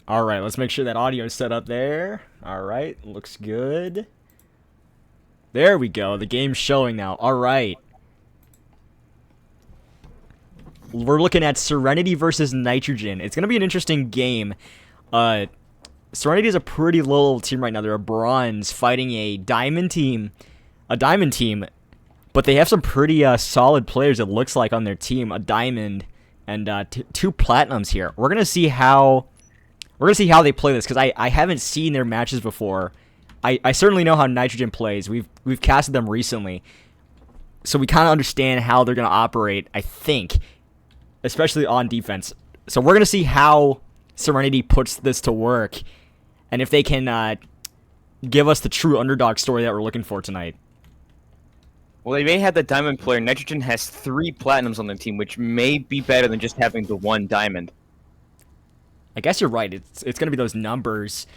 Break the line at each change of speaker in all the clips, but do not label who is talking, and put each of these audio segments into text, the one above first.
All right, let's make sure that audio is set up there. All right, looks good. There we go. The game's showing now. All right. We're looking at Serenity versus Nitrogen. It's going to be an interesting game. Serenity is a pretty low team right now. They're a bronze fighting a diamond team. But they have some pretty solid players, it looks like, on their team. A diamond and two platinums here. We're going to see how they play this, because I haven't seen their matches before. I certainly know how Nitrogen plays. We've casted them recently. So we kind of understand how they're going to operate, I think, especially on defense. So we're going to see how Serenity puts this to work, and if they can give us the true underdog story that we're looking for tonight.
Well, they may have the diamond player. Nitrogen has 3 platinums on their team, which may be better than just having the 1 diamond.
I guess you're right. It's going to be those numbers.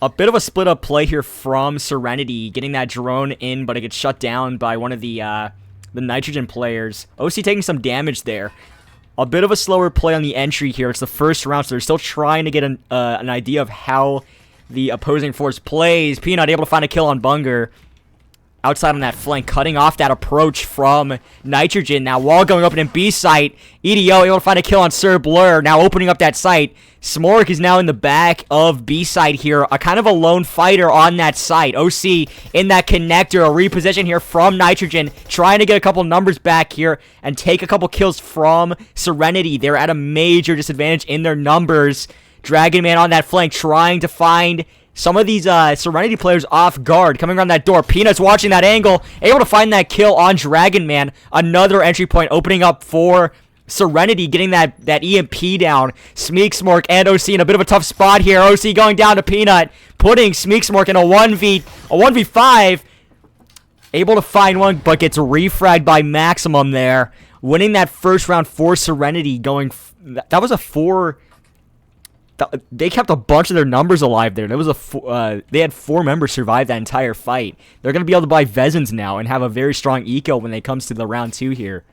A bit of a split-up play here from Serenity, getting that drone in, but it gets shut down by one of the Nitrogen players. OC taking some damage there. A bit of a slower play on the entry here. It's the first round, so they're still trying to get an idea of how the opposing force plays. Peanut able to find a kill on Bunger. Outside on that flank, cutting off that approach from Nitrogen. Now, wall going open in B site. EDO able to find a kill on Sir Blur. Now opening up that site. Smork is now in the back of B site here. A kind of a lone fighter on that site. OC in that connector. A reposition here from Nitrogen. Trying to get a couple numbers back here and take a couple kills from Serenity. They're at a major disadvantage in their numbers. Dragon Man on that flank trying to find some of these Serenity players off guard, coming around that door. Peanuts watching that angle, able to find that kill on Dragon Man. Another entry point opening up for Serenity, getting that EMP down. Smeeksmork and OC in a bit of a tough spot here. OC going down to Peanut, putting Smeeksmork in a 1v5. Able to find one, but gets refragged by Maximum there. Winning that first round for Serenity, that was a 4... They kept a bunch of their numbers alive there. There was they had 4 members survive that entire fight. They're going to be able to buy Vezins now and have a very strong eco when it comes to the round 2 here.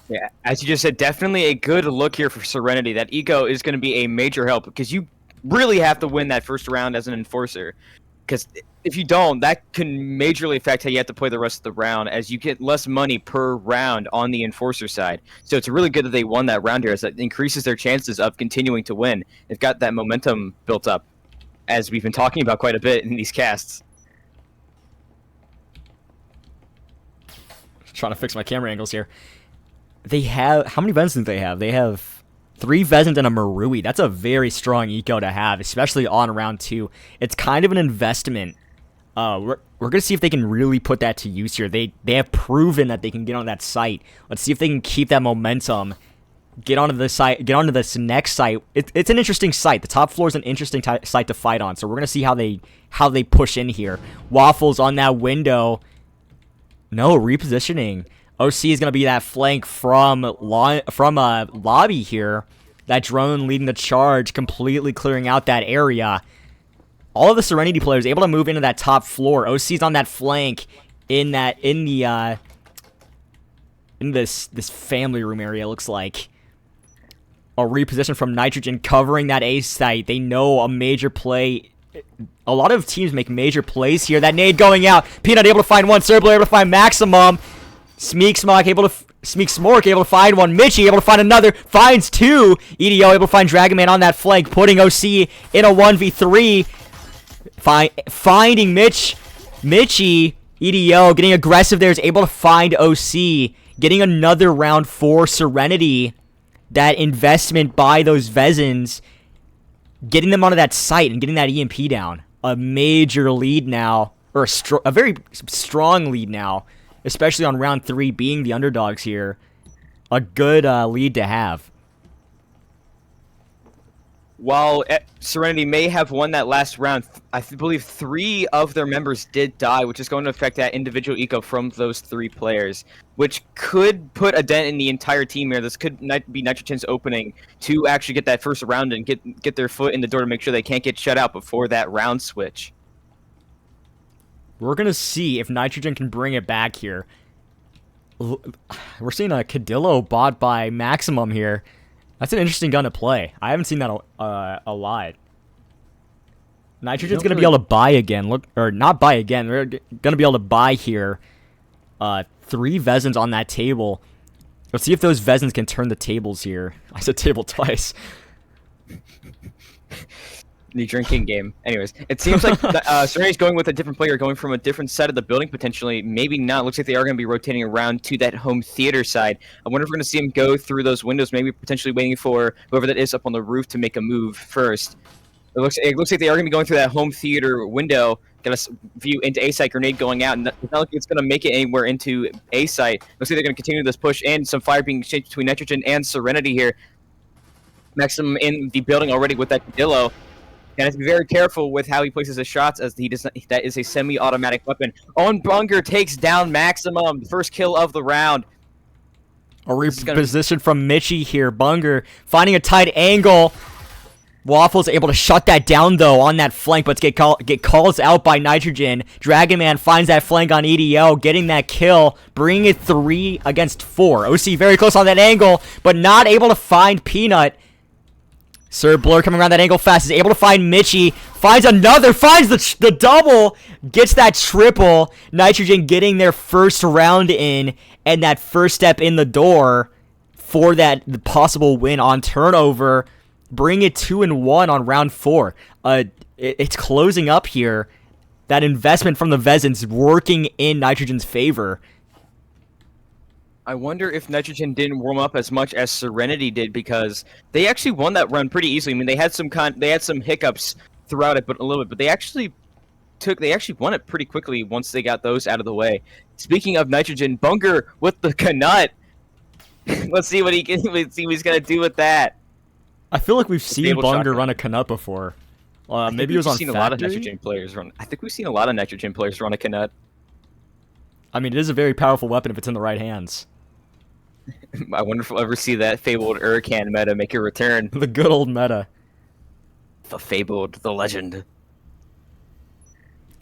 Yeah, as you just said, definitely a good look here for Serenity. That eco is going to be a major help, because you really have to win that first round as an enforcer. Because if you don't, that can majorly affect how you have to play the rest of the round, as you get less money per round on the enforcer side. So it's really good that they won that round here, as that increases their chances of continuing to win. They've got that momentum built up, as we've been talking about quite a bit in these casts.
Trying to fix my camera angles here. They have... How many Vezins do they have? They have 3 Vezins and a Marui. That's a very strong eco to have, especially on round 2. It's kind of an investment. We're going to see if they can really put that to use here. They have proven that they can get on that site. Let's see if they can keep that momentum. Get onto the site. Get onto this next site. It's an interesting site. The top floor is an interesting site to fight on. So we're going to see how they push in here. Waffles on that window. No, repositioning. OC is going to be that flank from lobby here. That drone leading the charge, completely clearing out that area. All of the Serenity players able to move into that top floor. OC's on that flank in this family room area, looks like. A reposition from Nitrogen covering that A site. They know a major play. A lot of teams make major plays here. That nade going out. Peanut able to find one. Cerbler able to find Maximum. Smeeksmork able to find one. Mitchie able to find another. Finds 2. EDO able to find Dragon Man on that flank, putting OC in a 1v3. Finding Mitchie. EDO getting aggressive there, is able to find OC. Getting another round for Serenity. That investment by those Vezins, getting them onto that site and getting that EMP down. A major lead now, or a very strong lead now, especially on round 3, being the underdogs here. A good lead to have.
While Serenity may have won that last round, I believe 3 of their members did die, which is going to affect that individual eco from those 3 players, which could put a dent in the entire team here. This could be Nitrogen's opening to actually get that first round and get their foot in the door to make sure they can't get shut out before that round switch.
We're going to see if Nitrogen can bring it back here. We're seeing a Cadillo bought by Maximum here. That's an interesting gun to play. I haven't seen that a lot. Nitrogen's going to be able to buy again. Look, or not buy again. We're going to be able to buy here 3 Vezins on that table. Let's see if those Vezins can turn the tables here. I said table twice.
The drinking game. Anyways, it seems like Serenity's going with a different player, going from a different side of the building, potentially. Maybe not. Looks like they are going to be rotating around to that home theater side. I wonder if we're going to see him go through those windows, maybe potentially waiting for whoever that is up on the roof to make a move first. It looks like they are going to be going through that home theater window. Got a view into A site, grenade going out, and it's not like it's going to make it anywhere into A site. Looks like they're going to continue this push, and some fire being exchanged between Nitrogen and Serenity here. Maximum in the building already with that Dillo. And have to be very careful with how he places his shots, as he does not, that is a semi-automatic weapon. Owen Bunger takes down Maximum, the first kill of the round.
A reposition from Mitchie here. Bunger finding a tight angle. Waffle's able to shut that down, though, on that flank, but get calls out by Nitrogen. Dragon Man finds that flank on EDO, getting that kill, bringing it 3 against 4. OC very close on that angle, but not able to find Peanut. Sir Blur coming around that angle fast, is able to find Mitchie, finds the double, gets that triple. Nitrogen getting their first round in, and that first step in the door for the possible win on turnover. Bring it 2-1 on round 4. It's closing up here. That investment from the Vezins working in Nitrogen's favor.
I wonder if Nitrogen didn't warm up as much as Serenity did, because they actually won that run pretty easily. I mean, they had some hiccups throughout it, but a little bit, but they actually won it pretty quickly once they got those out of the way. Speaking of Nitrogen, Bunger with the Knut. Let's see what he's gonna do with that.
I feel like we've seen Bunger run a Knut before. Maybe it was on Factory?
A lot of Nitrogen players run. I think we've seen a lot of Nitrogen players run a Knut.
I mean, it is a very powerful weapon if it's in the right hands.
I wonder if we'll ever see that fabled Hurricane meta make a return.
The good old meta.
The fabled, the legend.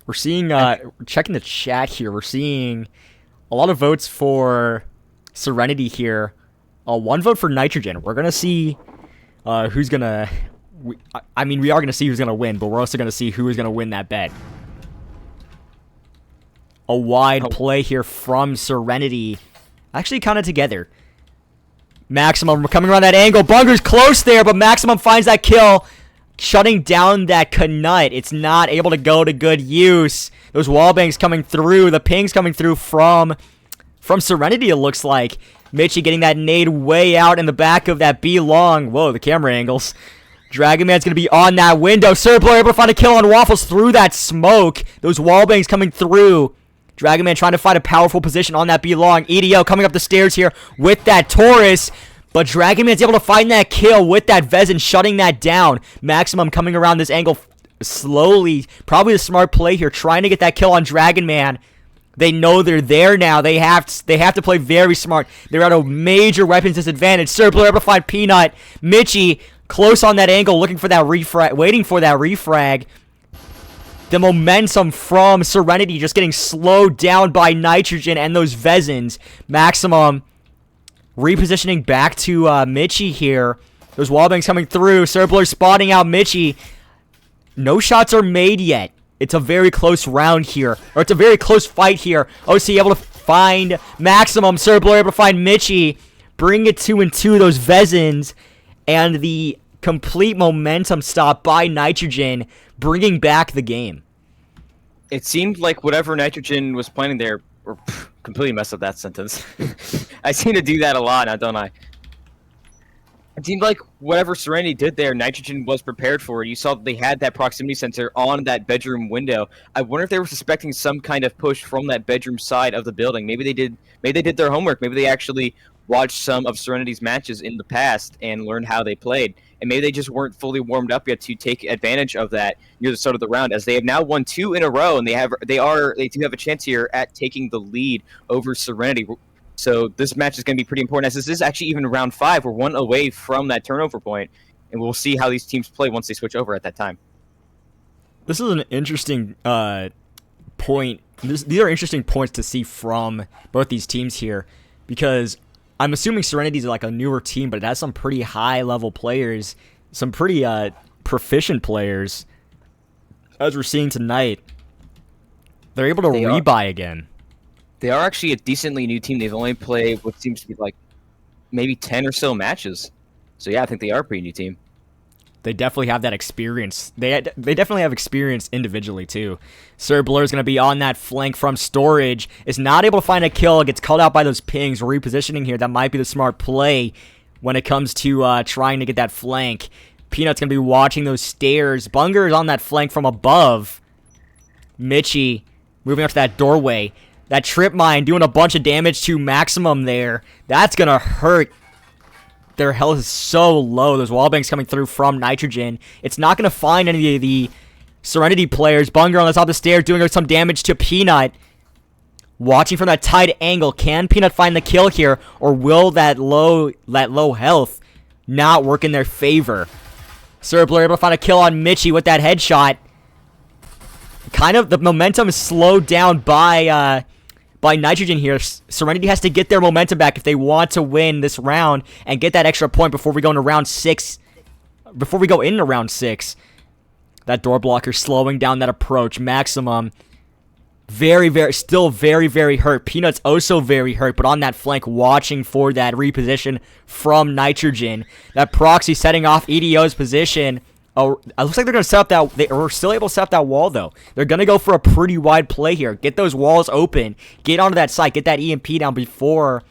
We're seeing, checking the chat here, we're seeing a lot of votes for Serenity here. 1 vote for Nitrogen. We're going to see who's going to... I mean, we are going to see who's going to win, but we're also going to see who is going to win that bet. A wide play here from Serenity. Actually kind of together. Maximum coming around that angle. Bunger's close there, but Maximum finds that kill. Shutting down that Knut. It's not able to go to good use. Those wallbangs coming through. The pings coming through from Serenity, it looks like. Mitchie getting that nade way out in the back of that B long. Whoa, the camera angles. Dragon Man's going to be on that window. Sir Blur able to find a kill on Waffles through that smoke. Those wallbangs coming through. Dragon Man trying to find a powerful position on that B long. EDO coming up the stairs here with that Taurus. But Dragon Man's able to find that kill with that Vezin, shutting that down. Maximum coming around this angle slowly. Probably the smart play here, trying to get that kill on Dragon Man. They know they're there now. They have to play very smart. They're at a major weapons disadvantage. Sir Blur able to find Peanut. Mitchie close on that angle, looking for that refrag, waiting for that refrag. The momentum from Serenity just getting slowed down by Nitrogen and those Vezins. Maximum repositioning back to Mitchie here. Those wallbangs coming through. Sir Blur spotting out Mitchie. No shots are made yet. It's a very close round here. Or it's a very close fight here. OC able to find Maximum. Sir Blur able to find Mitchie. Bring it 2-2. Those Vezins. And the complete momentum stop by Nitrogen, bringing back the game.
It seemed like whatever Nitrogen was planning there, or completely messed up that sentence. I seem to do that a lot now, don't I? It seemed like whatever Serenity did there, Nitrogen was prepared for it. You saw that they had that proximity sensor on that bedroom window. I wonder if they were suspecting some kind of push from that bedroom side of the building. Maybe they did. Maybe they did their homework. Maybe they actually watched some of Serenity's matches in the past and learned how they played. And maybe they just weren't fully warmed up yet to take advantage of that near the start of the round, as they have now won 2 in a row, and they do have a chance here at taking the lead over Serenity. So this match is going to be pretty important, as this is actually even round 5. We're 1 away from that turnover point, and we'll see how these teams play once they switch over at that time.
This is an interesting point. These are interesting points to see from both these teams here, because I'm assuming Serenity's like a newer team, but it has some pretty high level players, some pretty proficient players. As we're seeing tonight, they're able to rebuy again.
They are actually a decently new team. They've only played what seems to be like maybe 10 or so matches. So yeah, I think they are a pretty new team.
They definitely have that experience. They definitely have experience individually too. Sir Blur is going to be on that flank from storage. Is not able to find a kill. Gets called out by those pings. Repositioning here. That might be the smart play when it comes to trying to get that flank. Peanut's going to be watching those stairs. Bunger is on that flank from above. Mitchie moving up to that doorway. That trip mine doing a bunch of damage to Maximum there. That's going to hurt. Their health is so low. Those wall banks coming through from Nitrogen. It's not going to find any of the Serenity players. Bunger on the top of the stairs doing some damage to Peanut. Watching from that tight angle. Can Peanut find the kill here? Or will that low health not work in their favor? Sir Blur able to find a kill on Mitchie with that headshot. Kind of the momentum is slowed down by Nitrogen here. Serenity has to get their momentum back if they want to win this round and get that extra point before we go into round 6. Before we go into round 6. That door blocker slowing down that approach. Maximum still very hurt. Peanut's also very hurt, but on that flank watching for that reposition from Nitrogen. That proxy setting off EDO's position. Oh, it looks like they're going to set up that... They were still able to set up that wall, though. They're going to go for a pretty wide play here. Get those walls open. Get onto that site. Get that EMP down before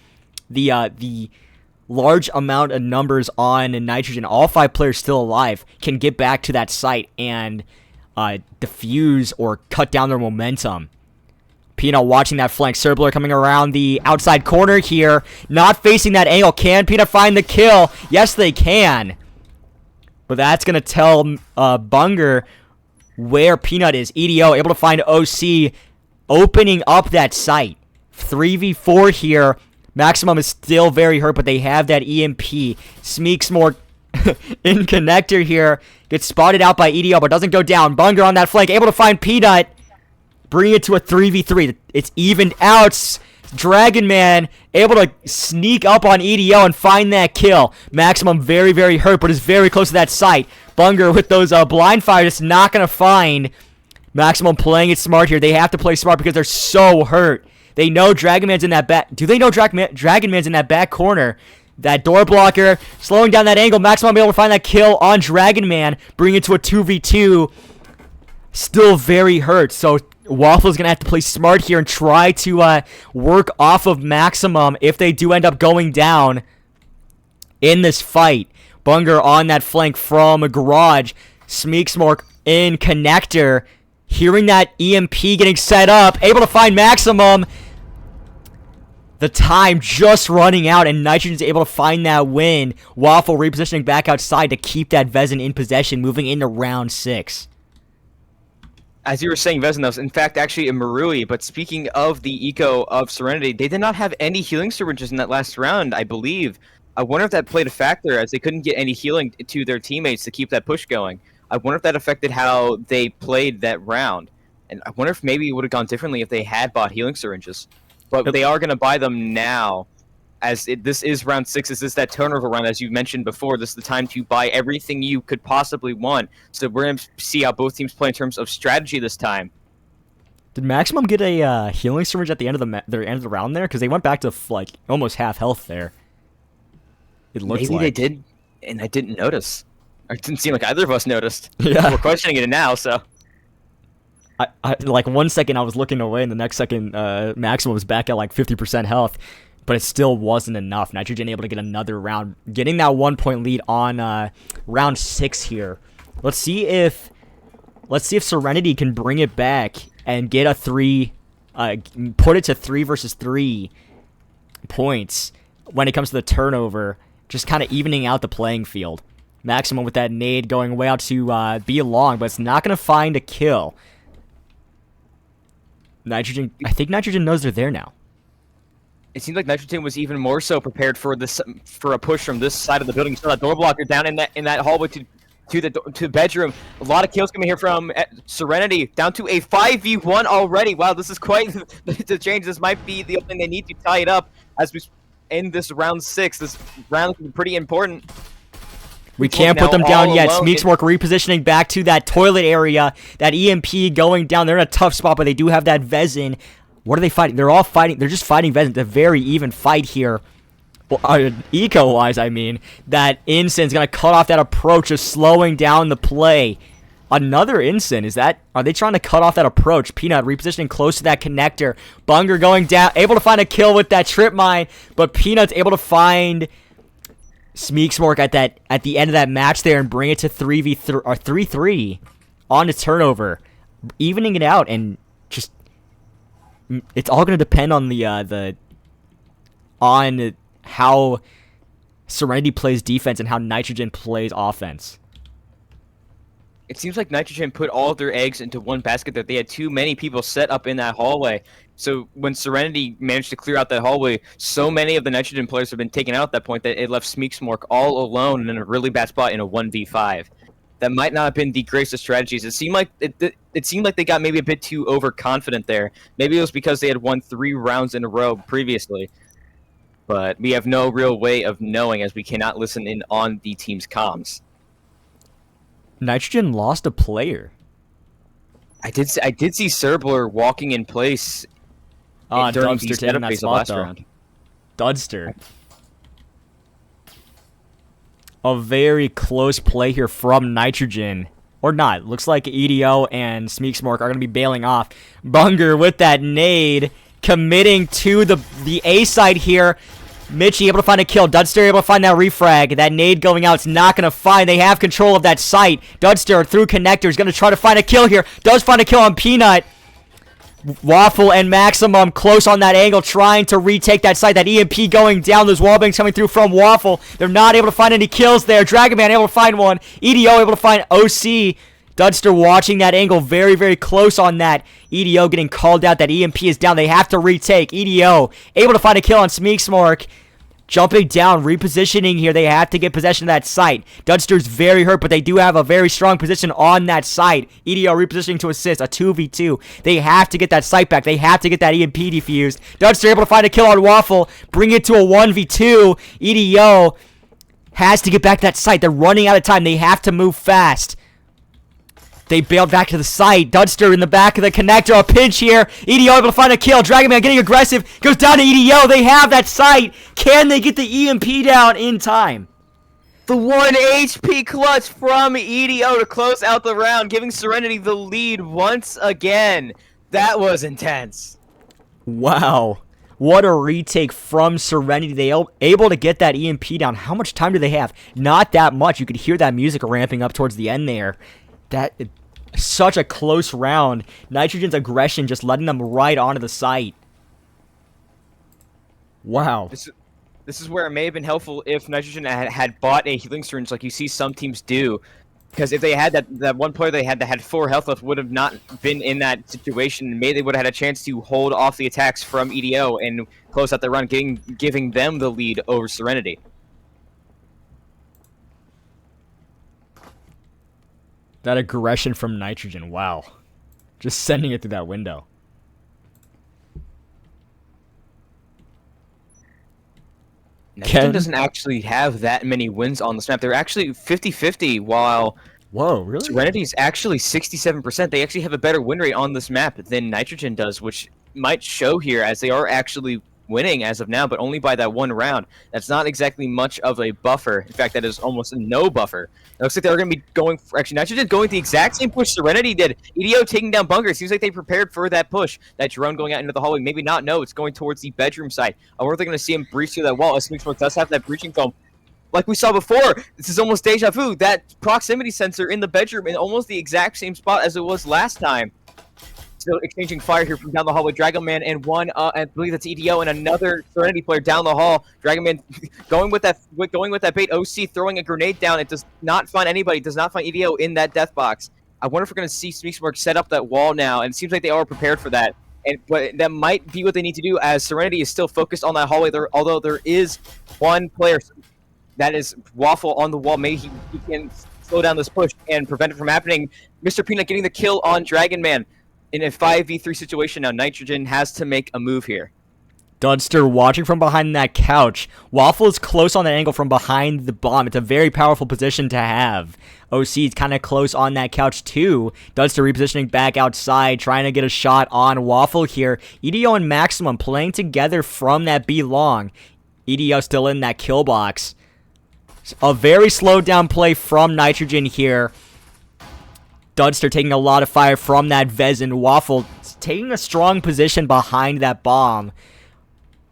the large amount of numbers on Nitrogen. All 5 players still alive can get back to that site and diffuse or cut down their momentum. Peanut watching that flank. Sir Blur coming around the outside corner here. Not facing that angle. Can Peanut find the kill? Yes, they can. But that's going to tell Bunger where Peanut is. EDO able to find OC opening up that site. 3v4 here. Maximum is still very hurt, but they have that EMP. Smeeks more in connector here. Gets spotted out by EDO, but doesn't go down. Bunger on that flank. Able to find Peanut. Bring it to a 3v3. It's evened out. Dragon Man able to sneak up on EDO and find that kill. Maximum very hurt, but is very close to that site. Bunger with those blind fire just not going to find. Maximum playing it smart here. They have to play smart because they're so hurt. They know Dragon Man's in that back. Do they know Dragon Man's in that back corner? That door blocker slowing down that angle. Maximum able to find that kill on Dragon Man. Bring it to a 2v2. Still very hurt, so Waffle's going to have to play smart here and try to work off of Maximum if they do end up going down in this fight. Bunger on that flank from a garage. Smeeksmork in connector. Hearing that EMP getting set up. Able to find Maximum. The time just running out, and Nitrogen's able to find that win. Waffle repositioning back outside to keep that Vezin in possession, moving into round 6.
As you were saying, Vezin, that was in fact actually a Marui, but speaking of the eco of Serenity, they did not have any healing syringes in that last round, I believe. I wonder if that played a factor, as they couldn't get any healing to their teammates to keep that push going. I wonder if that affected how they played that round. And I wonder if maybe it would have gone differently if they had bought healing syringes. But they are going to buy them now, as this is round 6. This is that turnover round, as you mentioned before. This is the time to buy everything you could possibly want. So we're going to see how both teams play in terms of strategy this time.
Did Maximum get a healing syringe at the end of their end of the round there? Because they went back to like almost half health there. It looks
Maybe
like
they did, and I didn't notice. Or it didn't seem like either of us noticed.
Yeah.
We're questioning it now, so...
I like 1 second I was looking away, and the next second Maximum was back at like 50% health, but it still wasn't enough. Nitrogen able to get another round, getting that 1 point lead on round 6 here. Let's see if Serenity can bring it back and get a 3, put it to 3 versus 3 points when it comes to the turnover, just kind of evening out the playing field. Maximum with that nade going way out to be long, but it's not going to find a kill. Nitrogen, I think Nitrogen knows they're there now.
It seems like Nitrogen was even more so prepared for this, for a push from this side of the building. So that door blocker down in that hallway to the bedroom. A lot of kills coming here from Serenity, down to a 5v1 already. Wow, this is quite the change. This might be the only thing they need to tie it up as we in this round 6. This round is pretty important.
We can't put them down yet. Smeeksmork repositioning back to that toilet area. That EMP going down. They're in a tough spot, but they do have that Vezin. What are they fighting? They're all fighting. They're just fighting Vezin. It's a very even fight here. Well, eco-wise, I mean. That Ensign's going to cut off that approach, just slowing down the play. Another Ensign. Are they trying to cut off that approach? Peanut repositioning close to that connector. Bunger going down. Able to find a kill with that trip mine. But Peanut's able to find Smeeksmork at the end of that match there and bring it to 3v3 or 3-3 on a turnover, evening it out, and just it's all going to depend on on how Serenity plays defense and how Nitrogen plays offense.
It seems like Nitrogen put all of their eggs into one basket, that they had too many people set up in that hallway. So when Serenity managed to clear out that hallway, so many of the Nitrogen players have been taken out at that point that it left Smeeksmork all alone in a really bad spot in a 1v5. That might not have been the greatest of strategies. It seemed like they got maybe a bit too overconfident there. Maybe it was because they had won 3 rounds in a row previously. But we have no real way of knowing, as we cannot listen in on the team's comms.
Nitrogen lost a player.
I did see Serbler walking in place during
Dudster
the
taking that spot,
last
though.
round.
Dudster. A very close play here from Nitrogen. Or not. Looks like EDO and Smeeksmork are going to be bailing off. Bunger with that nade, committing to the A side here. Mitchie able to find a kill. Dudster able to find that refrag. That nade going out. It's not going to find. They have control of that site. Dudster through connectors. Going to try to find a kill here. Does find a kill on Peanut. Waffle and Maximum close on that angle, trying to retake that site. That EMP going down. Those wallbangs coming through from Waffle. They're not able to find any kills there. Dragonman able to find one. EDO able to find OC. Dudster watching that angle very, very close on that. EDO getting called out. That EMP is down. They have to retake. EDO able to find a kill on Smeeksmork. Jumping down, repositioning here. They have to get possession of that site. Dudster's very hurt, but they do have a very strong position on that site. EDO repositioning to assist, a 2v2. They have to get that site back. They have to get that EMP defused. Dudster able to find a kill on Waffle. Bring it to a 1v2. EDO has to get back that site. They're running out of time. They have to move fast. They bailed back to the site. Dudster in the back of the connector. A pinch here. EDO able to find a kill. Dragonman getting aggressive. Goes down to EDO. They have that site. Can they get the EMP down in time?
The 1 HP clutch from EDO to close out the round, giving Serenity the lead once again. That was intense.
Wow. What a retake from Serenity. They able to get that EMP down. How much time do they have? Not that much. You could hear that music ramping up towards the end there. Such a close round. Nitrogen's aggression just letting them right onto the site. Wow.
This is where it may have been helpful if Nitrogen had bought a healing syringe like you see some teams do. Because if they had that one player they had that had 4 health left would have not been in that situation. Maybe they would have had a chance to hold off the attacks from EDO and close out the run, giving them the lead over Serenity.
That aggression from Nitrogen, wow. Just sending it through that window.
Nitrogen doesn't actually have that many wins on the snap. They're actually 50-50, while
whoa, really?
Serenity's actually 67%. They actually have a better win rate on this map than Nitrogen does, which might show here as they are actually winning as of now, but only by that 1 round. That's not exactly much of a buffer. In fact, that is almost no buffer. It looks like they're going to be going for, actually, Nitrogen going the exact same push Serenity did. EDO taking down Bunker. Seems like they prepared for that push. That drone going out into the hallway. Maybe not. No, it's going towards the bedroom side. I wonder if they're going to see him breach through that wall. Smeeksmork does have that breaching foam. Like we saw before, this is almost deja vu. That proximity sensor in the bedroom in almost the exact same spot as it was last time. Still exchanging fire here from down the hall with Dragonman and one, I believe that's EDO and another Serenity player down the hall. Dragonman going with that bait. OC throwing a grenade down. It does not find anybody. Does not find EDO in that death box. I wonder if we're going to see Smeeksmork set up that wall now, and it seems like they are prepared for that. But that might be what they need to do, as Serenity is still focused on that hallway. Although there is one player that is Waffle on the wall. Maybe he can slow down this push and prevent it from happening. Mr. Peanut getting the kill on Dragonman. In a 5v3 situation now, Nitrogen has to make a move here.
Dudster watching from behind that couch. Waffle is close on that angle from behind the bomb. It's a very powerful position to have. OC is kind of close on that couch too. Dudster repositioning back outside, trying to get a shot on Waffle here. EDO and Maximum playing together from that B long. EDO still in that kill box. A very slowed down play from Nitrogen here. Dudster taking a lot of fire from that Vezin. Waffle taking a strong position behind that bomb.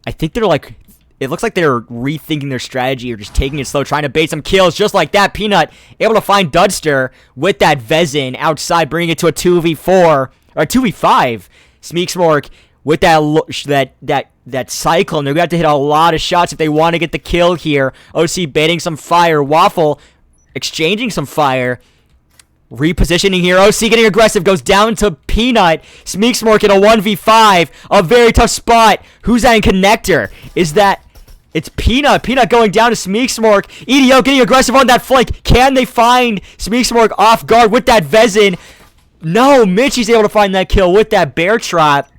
I think they're like, it looks like they're rethinking their strategy or just taking it slow, trying to bait some kills just like that. Peanut able to find Dudster with that Vezin outside, bringing it to a 2v4 or a 2v5. Smeeksmork with that Cyclone. They're going to have to hit a lot of shots if they want to get the kill here. OC baiting some fire. Waffle exchanging some fire. Repositioning here. OC getting aggressive. Goes down to Peanut. Smeeksmork in a 1v5. A very tough spot. Who's that in connector? Is that... It's Peanut. Peanut going down to Smeeksmork. EDO getting aggressive on that flank. Can they find Smeeksmork off guard with that Vezin? No. Mitchie's able to find that kill with that Bear Trap.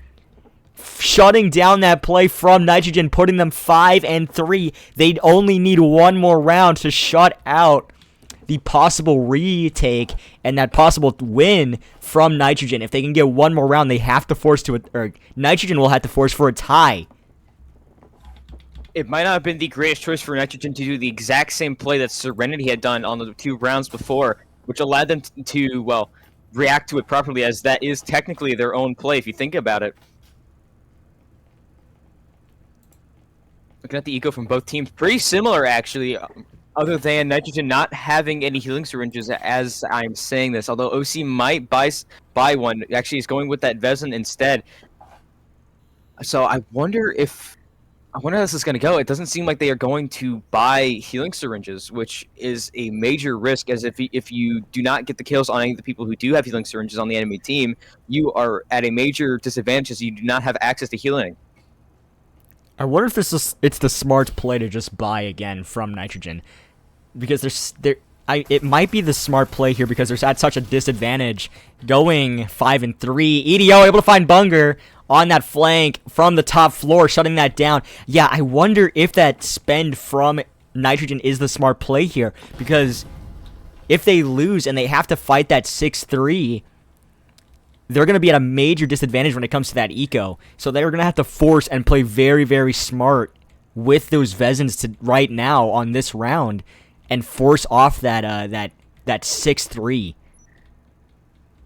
Shutting down that play from Nitrogen. Putting them 5-3. They'd only need one more round to shut out the possible retake and that possible win from Nitrogen. If they can get one more round, they have to force to it, or Nitrogen will have to force for a tie.
It might not have been the greatest choice for Nitrogen to do the exact same play that Serenity had done on the 2 rounds before, which allowed them to, well, react to it properly, as that is technically their own play if you think about it. Looking at the eco from both teams, pretty similar actually. Other than Nitrogen not having any healing syringes as I'm saying this, although OC might buy one. Actually, he's going with that Vezin instead. So I wonder how this is going to go. It doesn't seem like they are going to buy healing syringes, which is a major risk, as if you do not get the kills on any of the people who do have healing syringes on the enemy team, you are at a major disadvantage as you do not have access to healing.
I wonder if it's the smart play to just buy again from Nitrogen. Because it might be the smart play here because they're at such a disadvantage going 5-3. EDO able to find Bunger on that flank from the top floor, shutting that down. Yeah, I wonder if that spend from Nitrogen is the smart play here, because if they lose and they have to fight that 6-3, they're going to be at a major disadvantage when it comes to that eco. So they're going to have to force and play very, very smart with those Vezins to right now on this round and force off that 6-3.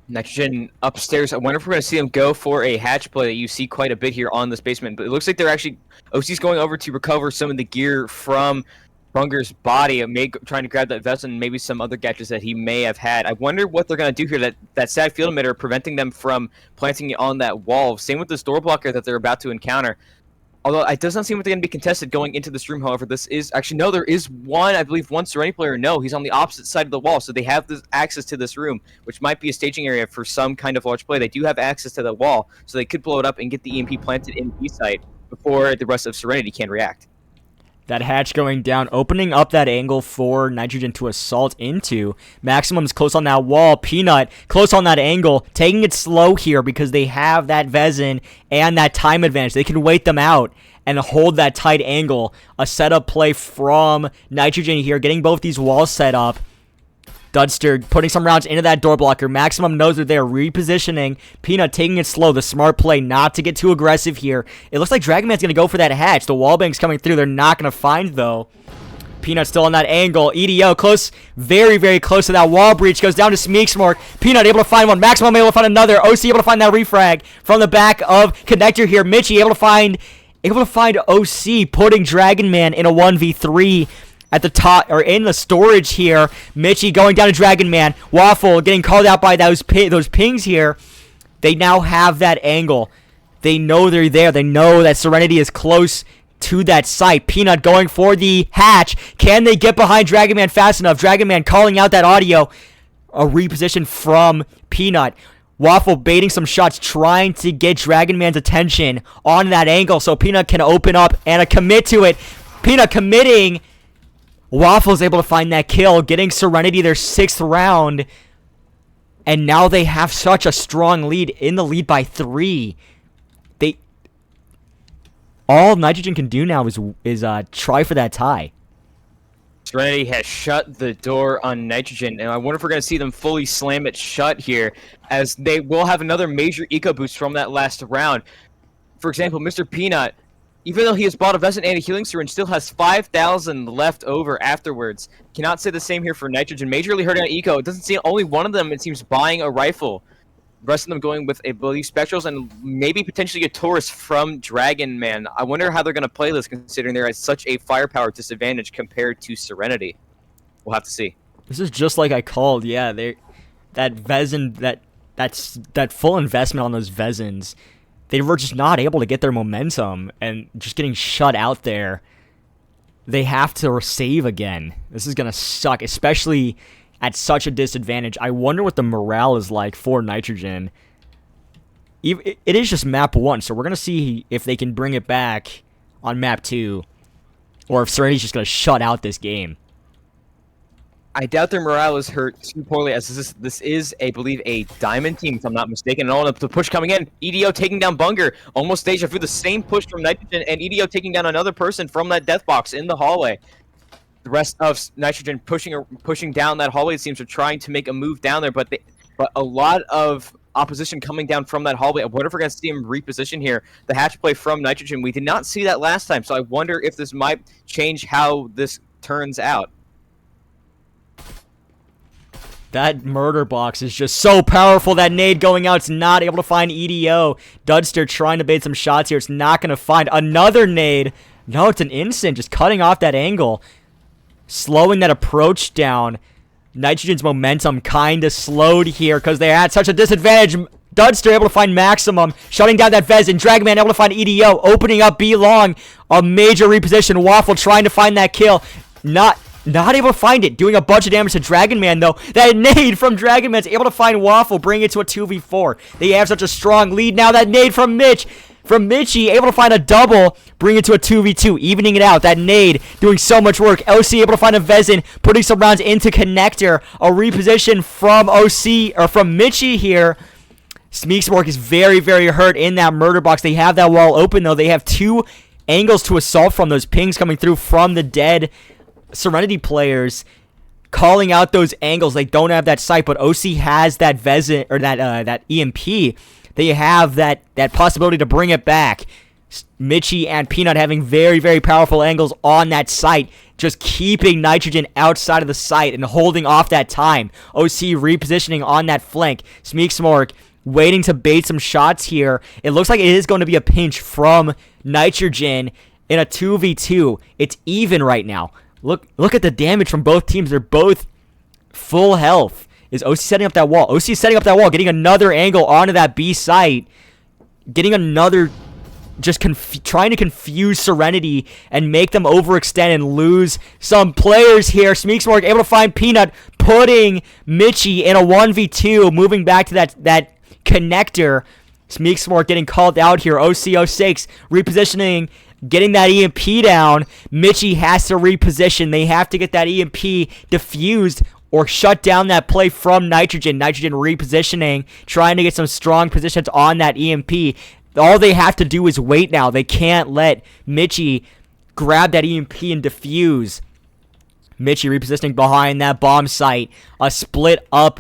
Nitrogen upstairs. I wonder if we're going to see them go for a hatch play that you see quite a bit here on this basement. But it looks like they're actually... OC's going over to recover some of the gear from Bunger's body, trying to grab that vest and maybe some other gadgets that he may have had. I wonder what they're going to do here. That sad field emitter preventing them from planting it on that wall. Same with this door blocker that they're about to encounter. Although it does not seem like they're going to be contested going into this room, however, this is... Actually, no, there is one, I believe, one Serenity player. No, he's on the opposite side of the wall, so they have this access to this room, which might be a staging area for some kind of large play. They do have access to the wall, so they could blow it up and get the EMP planted in the site before the rest of Serenity can react.
That hatch going down, opening up that angle for Nitrogen to assault into. Maximum's close on that wall. Peanut close on that angle, taking it slow here because they have that Vezin and that time advantage. They can wait them out and hold that tight angle. A setup play from Nitrogen here, getting both these walls set up. Dudster putting some rounds into that door blocker. Maximum knows that they're repositioning. Peanut taking it slow. The smart play not to get too aggressive here. It looks like Dragon Man's going to go for that hatch. The wall bank's coming through. They're not going to find, though. Peanut still on that angle. EDO close. Very, very close to that wall breach. Goes down to Smeeksmork. Peanut able to find one. Maximum able to find another. OC able to find that refrag from the back of Connector here. Mitchie able to find OC, putting Dragon Man in a 1v3. At the top, or in the storage here. Mitchie going down to Dragon Man. Waffle getting called out by those pings here. They now have that angle. They know they're there. They know that Serenity is close to that site. Peanut going for the hatch. Can they get behind Dragon Man fast enough? Dragon Man calling out that audio. A reposition from Peanut. Waffle baiting some shots, trying to get Dragon Man's attention on that angle so Peanut can open up and commit to it. Peanut committing. Waffle's able to find that kill, getting Serenity their 6th round. And now they have such a strong lead, in the lead by 3. all Nitrogen can do now is try for that tie.
Serenity has shut the door on Nitrogen, and I wonder if we're going to see them fully slam it shut here, as they will have another major eco boost from that last round. For example, Mr. Peanut, even though he has bought a Vezin and a healing syringe, still has 5,000 left over afterwards. Cannot say the same here for Nitrogen. Majorly hurting on eco. It doesn't seem only one of them, it seems, buying a rifle. The rest of them going with, I believe, Spectrals and maybe potentially a Taurus from Dragon Man. I wonder how they're going to play this, considering there is such a firepower disadvantage compared to Serenity. We'll have to see.
This is just like I called. Yeah, that Vezin, that full investment on those Vezins, they were just not able to get their momentum and just getting shut out there. They have to save again. This is going to suck, especially at such a disadvantage. I wonder what the morale is like for Nitrogen. It is just map 1, so we're going to see if they can bring it back on map 2, or if Serenity's just going to shut out this game.
I doubt their morale is hurt too poorly, as this is, I believe, a Diamond team, if I'm not mistaken. And all the push coming in. EDO taking down Bunger. Almost deja vu, the same push from Nitrogen, and EDO taking down another person from that death box in the hallway. The rest of Nitrogen pushing down that hallway, it seems, are trying to make a move down there, but a lot of opposition coming down from that hallway. I wonder if we're going to see him reposition here. The hatch play from Nitrogen, we did not see that last time, so I wonder if this might change how this turns out.
That murder box is just so powerful. That nade going out, it's not able to find EDO. Dudster trying to bait some shots here. It's not going to find another nade. No, it's an instant, just cutting off that angle. Slowing that approach down. Nitrogen's momentum kind of slowed here because they had such a disadvantage. Dudster able to find Maximum, shutting down that Vezin. Dragman able to find EDO, opening up B Long. A major reposition. Waffle trying to find that kill. Not able to find it. Doing a bunch of damage to Dragon Man, though. That nade from Dragon Man's able to find Waffle, bring it to a 2v4. They have such a strong lead now. That nade from Mitch. From Mitchie, able to find a double, bring it to a 2v2, evening it out. That nade doing so much work. OC able to find a Vezin, putting some rounds into Connector. A reposition from OC, or from Mitchie here. Smeekswork is very, very hurt in that murder box. They have that wall open, though. They have 2 angles to assault from. Those pings coming through from the dead Serenity players, calling out those angles. They don't have that sight, but OC has that Vezin, or that EMP. They have that possibility to bring it back. Mitchie and Peanut having very, very powerful angles on that site, just keeping Nitrogen outside of the site and holding off that time. OC repositioning on that flank. Smeeksmork waiting to bait some shots here. It looks like it is going to be a pinch from Nitrogen in a 2v2. It's even right now. Look at the damage from both teams. They're both full health. Is OC setting up that wall? OC is setting up that wall, getting another angle onto that B site. Getting another, just trying to confuse Serenity and make them overextend and lose some players here. Smeeksmork able to find Peanut, putting Mitchie in a 1v2, moving back to that connector. Smeeksmork getting called out here. OC06 repositioning, getting that EMP down. Mitchie has to reposition. They have to get that EMP diffused or shut down that play from Nitrogen. Nitrogen repositioning, trying to get some strong positions on that EMP. All they have to do is wait now. They can't let Mitchie grab that EMP and defuse. Mitchie repositioning behind that bomb site. A split up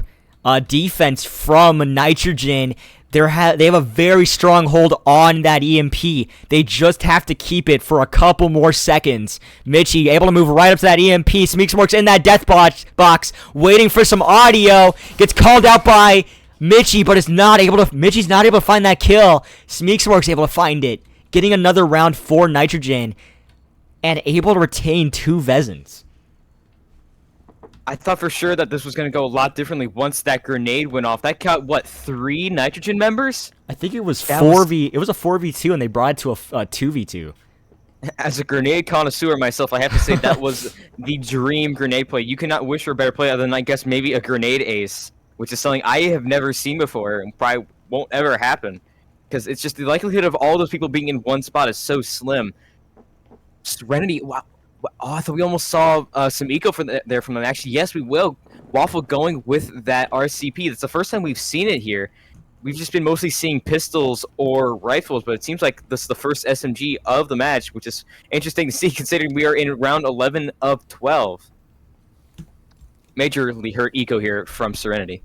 defense from Nitrogen. They have a very strong hold on that EMP. They just have to keep it for a couple more seconds. Mitchie able to move right up to that EMP. Smeeksmork's in that death box, waiting for some audio. Gets called out by Mitchie, but Mitchie's not able to find that kill. Smeeksmork's able to find it, getting another round for Nitrogen, and able to retain 2 Vezins.
I thought for sure that this was going to go a lot differently once that grenade went off. That got, what, 3 Nitrogen members?
I think it was 4v. It was a 4v2, and they brought it to a 2v2.
As a grenade connoisseur myself, I have to say that was the dream grenade play. You cannot wish for a better play other than, I guess, maybe a grenade ace, which is something I have never seen before and probably won't ever happen. Because it's just the likelihood of all those people being in one spot is so slim. Serenity, wow. Oh, I thought we almost saw some eco there from them. Actually, yes, we will. Waffle going with that RCP. That's the first time we've seen it here. we've just been mostly seeing pistols or rifles, but it seems like this is the first SMG of the match, which is interesting to see considering we are in round 11 of 12. Majorly hurt eco here from Serenity.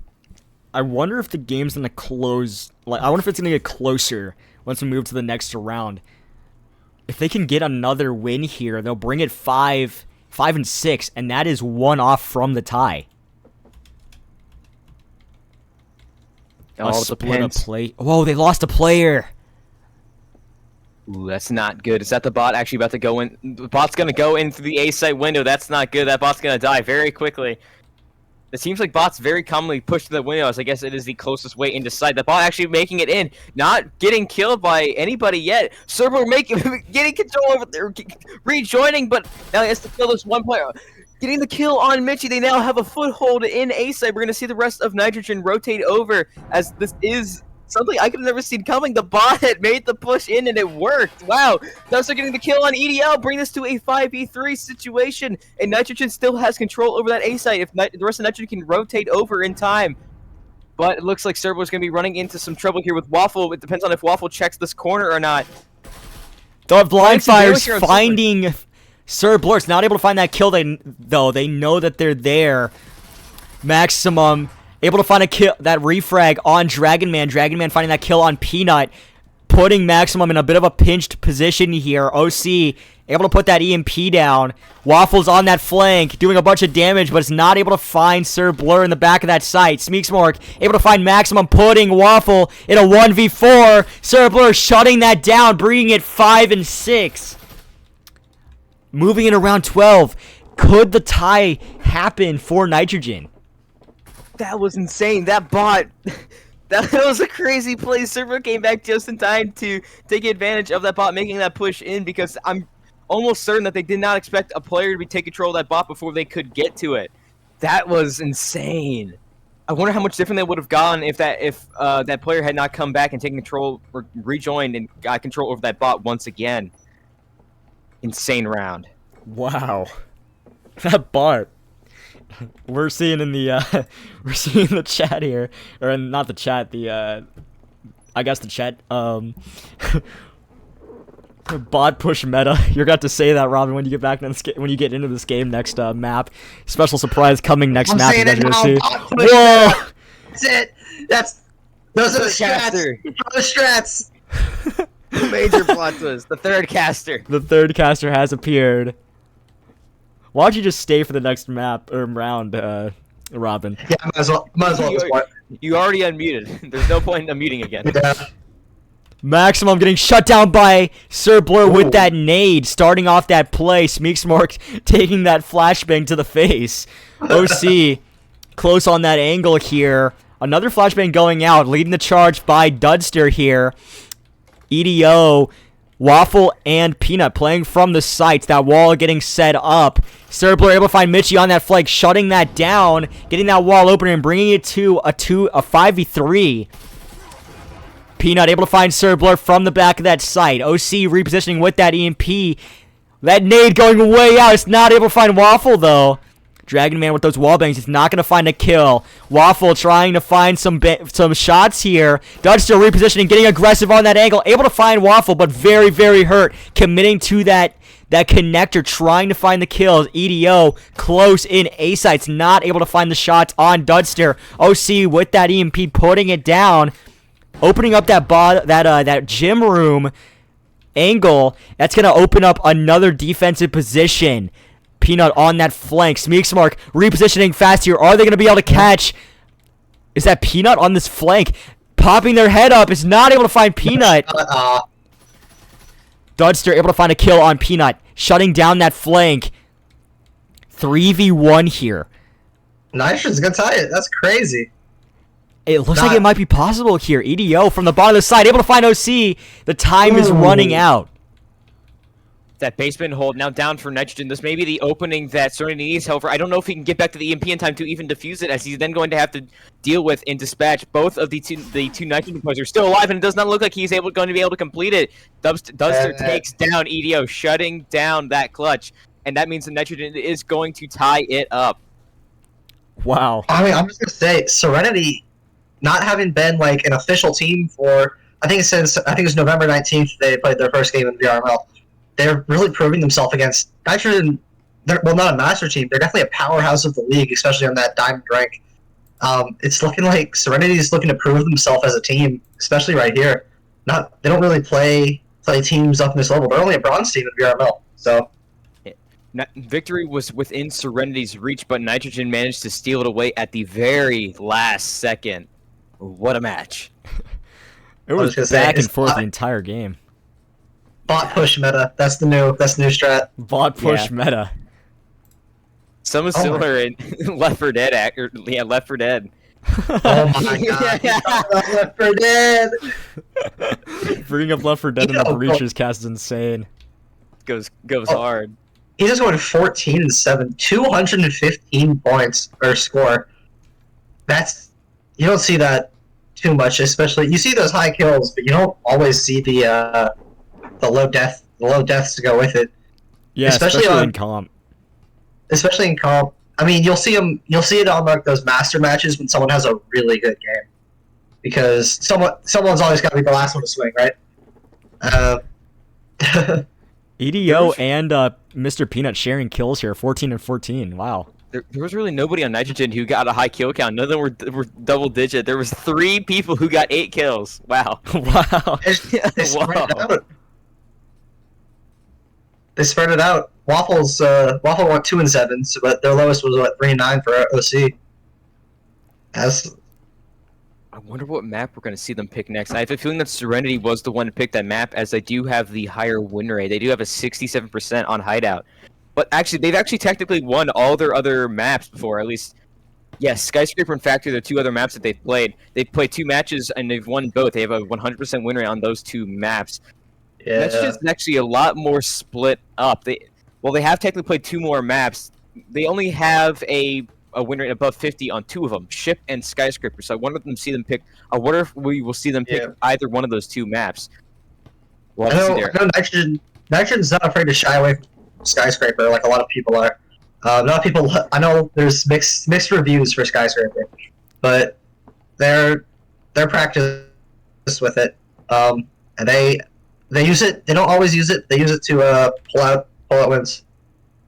I wonder if the game's gonna close. Like, I wonder if it's gonna get closer once we move to the next round. If they can get another win here, they'll bring it 5-6, and that is one off from the tie.
Oh,
split a play. Whoa, they lost a player.
Ooh, that's not good. Is that the bot actually about to go in? The bot's going to go in through the A site window. That's not good. That bot's going to die very quickly. It seems like bots very commonly push to the windows. I guess it is the closest way into sight. The bot actually making it in. Not getting killed by anybody yet. Server getting control over there. Rejoining, but now he has to kill this one player. Getting the kill on Mitchie. They now have a foothold in A site. We're going to see the rest of Nitrogen rotate over as this is something I could have never seen coming. The bot had made the push in and it worked. Wow. Now they're getting the kill on EDL. Bring this to a 5v3 situation. And Nitrogen still has control over that A site if the rest of Nitrogen can rotate over in time. But it looks like Servo is going to be running into some trouble here with Waffle. It depends on if Waffle checks this corner or not.
The blind fire's finding Sir Blurt's not able to find that kill, though. They know that they're there. Maximum able to find a kill, that refrag on Dragon Man. Dragon Man finding that kill on Peanut, putting Maximum in a bit of a pinched position here. OC able to put that EMP down. Waffle's on that flank, doing a bunch of damage, but it's not able to find Sir Blur in the back of that site. Smeeksmork able to find Maximum, putting Waffle in a 1v4. Sir Blur shutting that down, bringing it 5-6. Moving in around 12, could the tie happen for Nitrogen?
That was insane. That bot, that was a crazy play. Servo came back just in time to take advantage of that bot making that push in because I'm almost certain that they did not expect a player to be take control of that bot before they could get to it. That was insane. I wonder how much different they would have gone if that player had not come back and taken control or rejoined and got control over that bot once again. Insane round.
Wow. That bot. We're seeing in the we're seeing the chat here, or not the chat, the I guess the chat. Bot push meta. You're got to say that, Robin, when you get back in this when you get into this game next map. Special surprise coming next map. You guys are gonna see. Whoa!
That's it. Those are the strats. The strats.
Major plot twist. The third caster.
The third caster has appeared. Why don't you just stay for the next map or round, Robin?
Yeah, might as well.
You already unmuted. There's no point in unmuting again.
Yeah.
Maximum getting shut down by Sir Blur with that nade, starting off that play. Smeeksmork taking that flashbang to the face. OC close on that angle here. Another flashbang going out, leading the charge by Dudster here. EDO, Waffle, and Peanut playing from the sights. That wall getting set up. Sir Blur able to find Mitchie on that flank, shutting that down, getting that wall open and bringing it to a 5v3. Peanut able to find Sir Blur from the back of that site. OC repositioning with that EMP. That nade going way out. It's not able to find Waffle, though. Dragon Man with those wall bangs is not going to find a kill. Waffle trying to find some shots here. Dudge still repositioning, getting aggressive on that angle. Able to find Waffle, but very, very hurt. Committing to that connector, trying to find the kills. EDO close in A sites, not able to find the shots on Dudster. OC with that EMP putting it down. Opening up that gym room angle. That's going to open up another defensive position. Peanut on that flank. Smeeksmark repositioning fast here. Are they going to be able to catch? Is that Peanut on this flank? Popping their head up. Is not able to find Peanut. Dudster able to find a kill on Peanut. Shutting down that flank. 3v1 here.
Nitrogen's going to tie it. That's crazy.
It looks like it might be possible here. EDO from the bottom of the side. Able to find OC. The time is running out.
That basement hold now down for Nitrogen. This may be the opening that Serenity needs. However, I don't know if he can get back to the EMP in time to even defuse it, as he's then going to have to deal with and dispatch both of the two Nitrogen players. Are still alive, and it does not look like he's going to be able to complete it. Dubster takes down EDO, shutting down that clutch, and that means the Nitrogen is going to tie it up.
Wow.
I mean, I'm just gonna say, Serenity not having been like an official team for I think it was November 19th they played their first game in the VRML. They're really proving themselves against Nitrogen. They're well, not a master team. They're definitely a powerhouse of the league, especially on that diamond rank. It's looking like Serenity is looking to prove themselves as a team, especially right here. Not they don't really play teams up in this level. They're only a bronze team in VRML, so.
Victory was within Serenity's reach, but Nitrogen managed to steal it away at the very last second. What a match!
It was back and forth the entire game.
Bot push meta. That's the new strat.
Bot push meta.
Something similar in Left 4 Dead. Left 4 Dead.
Oh my god! Left 4 Dead.
Bringing up Left 4 Dead in the Breachers cast is insane.
Goes hard.
He just went 14-7, 215 points or score. That's you don't see that too much, especially you see those high kills, but you don't always see the low deaths to go with it.
Yeah, especially in comp.
Especially in comp. I mean, you'll see it on like those master matches when someone has a really good game, because someone's always got to be the last one to swing, right?
EDO and Mr. Peanut sharing kills here, 14 and 14. Wow.
There was really nobody on Nitrogen who got a high kill count. None of them were double digit. There was 3 people who got 8 kills. Wow.
Wow.
They spread it out. They spread it out. Waffle went 2 and 7, but their lowest was what 3 and 9 for OC.
I wonder what map we're going to see them pick next. I have a feeling that Serenity was the one to pick that map, as they do have the higher win rate. They do have a 67% on Hideout. But actually, they've actually technically won all their other maps before, at least. Yes, Skyscraper and Factory are the 2 other maps that they've played. They've played 2 matches, and they've won both. They have a 100% win rate on those 2 maps.
Yeah.
That's just actually a lot more split up. They have technically played 2 more maps. They only have a win rate above 50 on 2 of them, Ship and Skyscraper. So I wonder if we will see them pick either one of those 2 maps.
I know Nitrogen's not afraid to shy away from Skyscraper like a lot of people are. A lot of people, I know there's mixed reviews for Skyscraper, but they're practiced with it, and they use it. They don't always use it. They use it to pull out wins.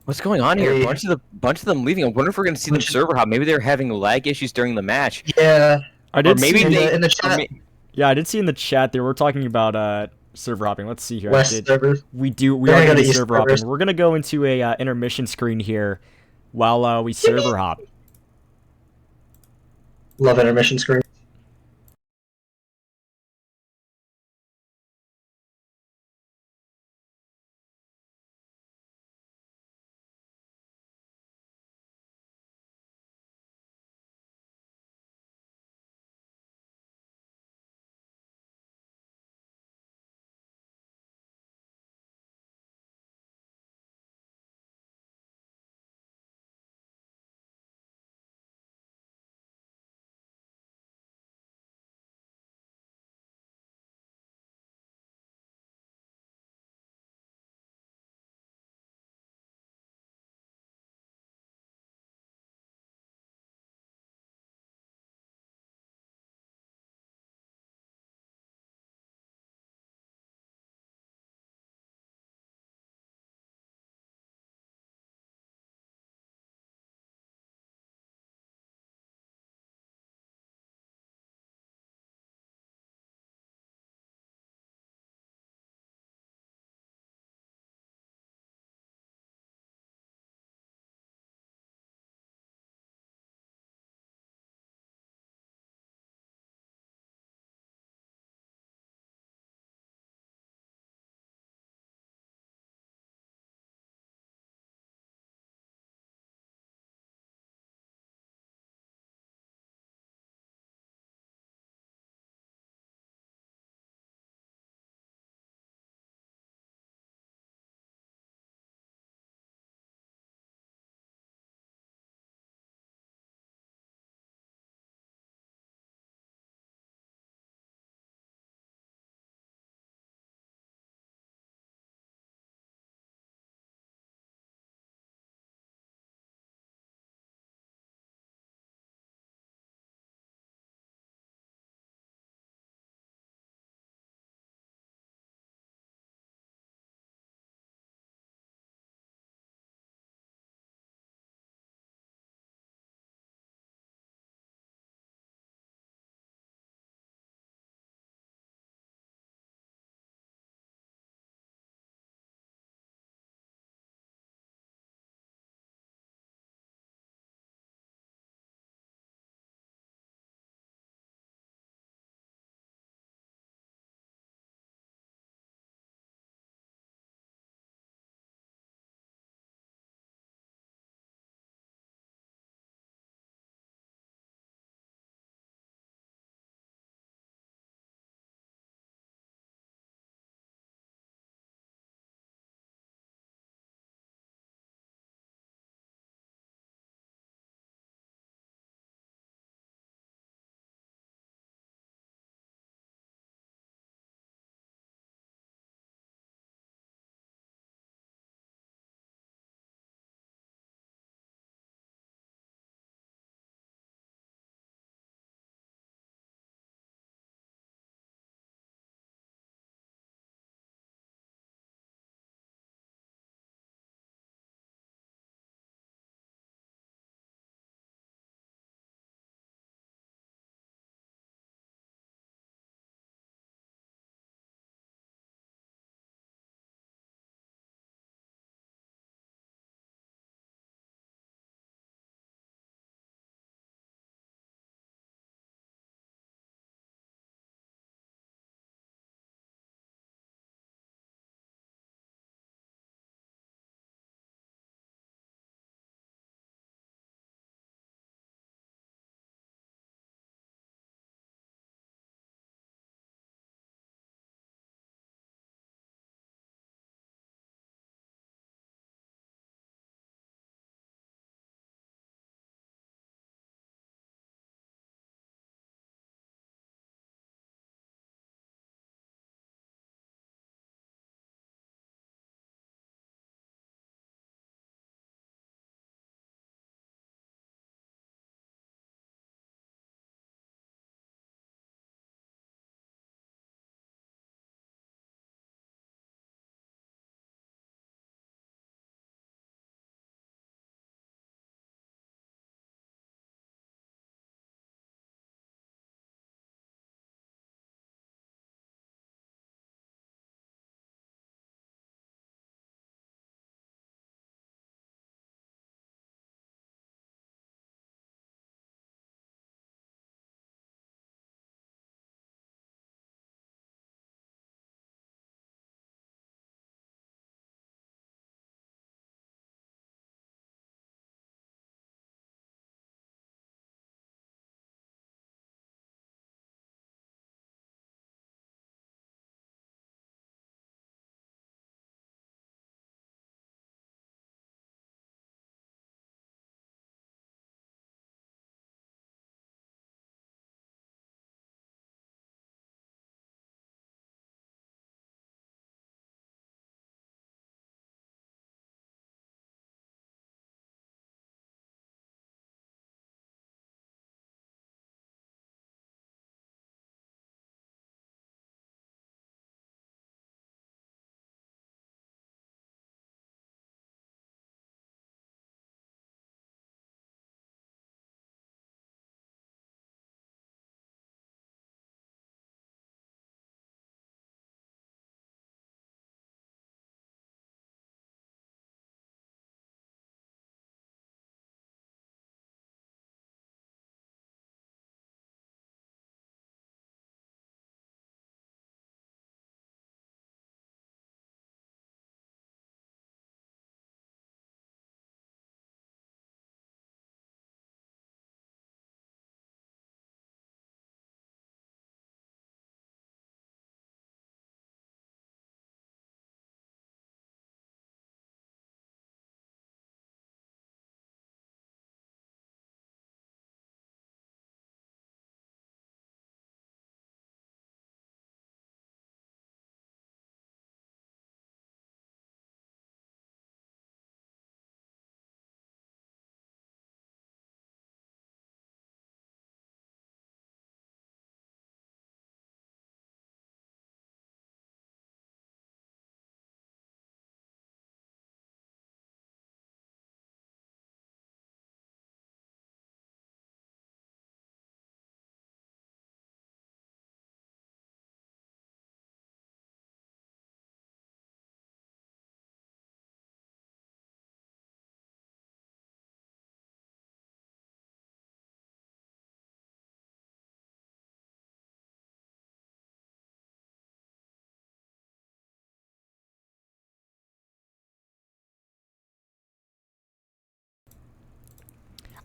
What's going on here? A bunch of them leaving. I wonder if we're going to see them server hop. Maybe they're having lag issues during the match.
Yeah,
I did see
in the chat.
Yeah, I did see in the chat they were talking about server hopping. Let's see here.
West servers.
We are going to server hopping. We're going to go into a intermission screen here while we server hop.
Love intermission screen.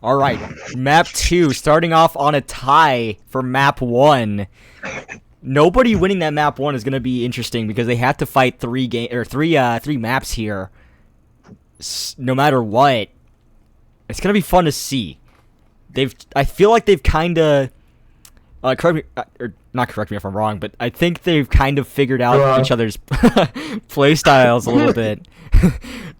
All right, map 2, starting off on a tie for map 1. Nobody winning that map 1 is going to be interesting because they have to fight three maps here. No matter what, it's going to be fun to see. I feel like they've kind of correct me, or not correct me if I'm wrong, but I think they've kind of figured out each other's play styles a little bit.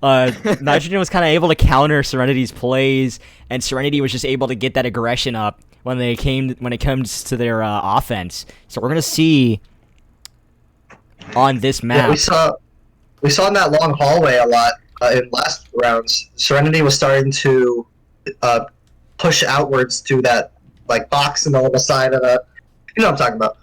Nitrogen was kind of able to counter Serenity's plays, and Serenity was just able to get that aggression up when it comes to their offense. So we're gonna see on this map.
Yeah, we saw in that long hallway a lot in last rounds. Serenity was starting to push outwards to that like box in the little side of the, you know what I'm talking about.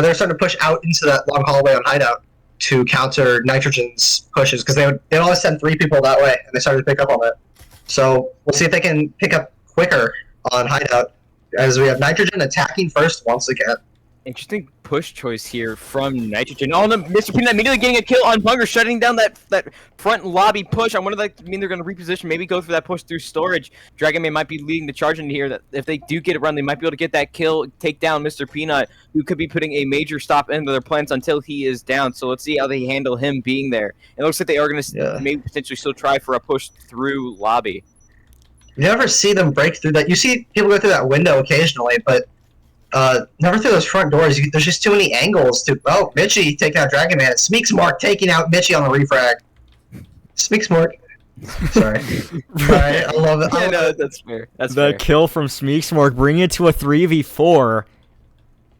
They're starting to push out into that long hallway on Hideout to counter Nitrogen's pushes because they'd always send 3 people that way, and they started to pick up on it. So we'll see if they can pick up quicker on Hideout as we have Nitrogen attacking first once again.
Interesting push choice here from Nitrogen. Oh, no, Mr. Peanut immediately getting a kill on Bunger, shutting down that front lobby push. I wonder if that mean they're going to reposition, maybe go for that push through storage. Dragonman might be leading the charge in here. That if they do get it run, they might be able to get that kill, take down Mr. Peanut, who could be putting a major stop into their plans until he is down. So let's see how they handle him being there. It looks like they are going to maybe potentially still try for a push through lobby.
You never see them break through that. You see people go through that window occasionally, but never through those front doors. There's just too many angles to. Oh, Mitchie taking out Dragon Man. Smeeksmark taking out Mitchie on the refrag. Smeeksmark. Sorry. Alright, I love it.
Yeah, no, that's fair. That's
the
fair.
kill from Smeeksmark, bringing it to a 3v4.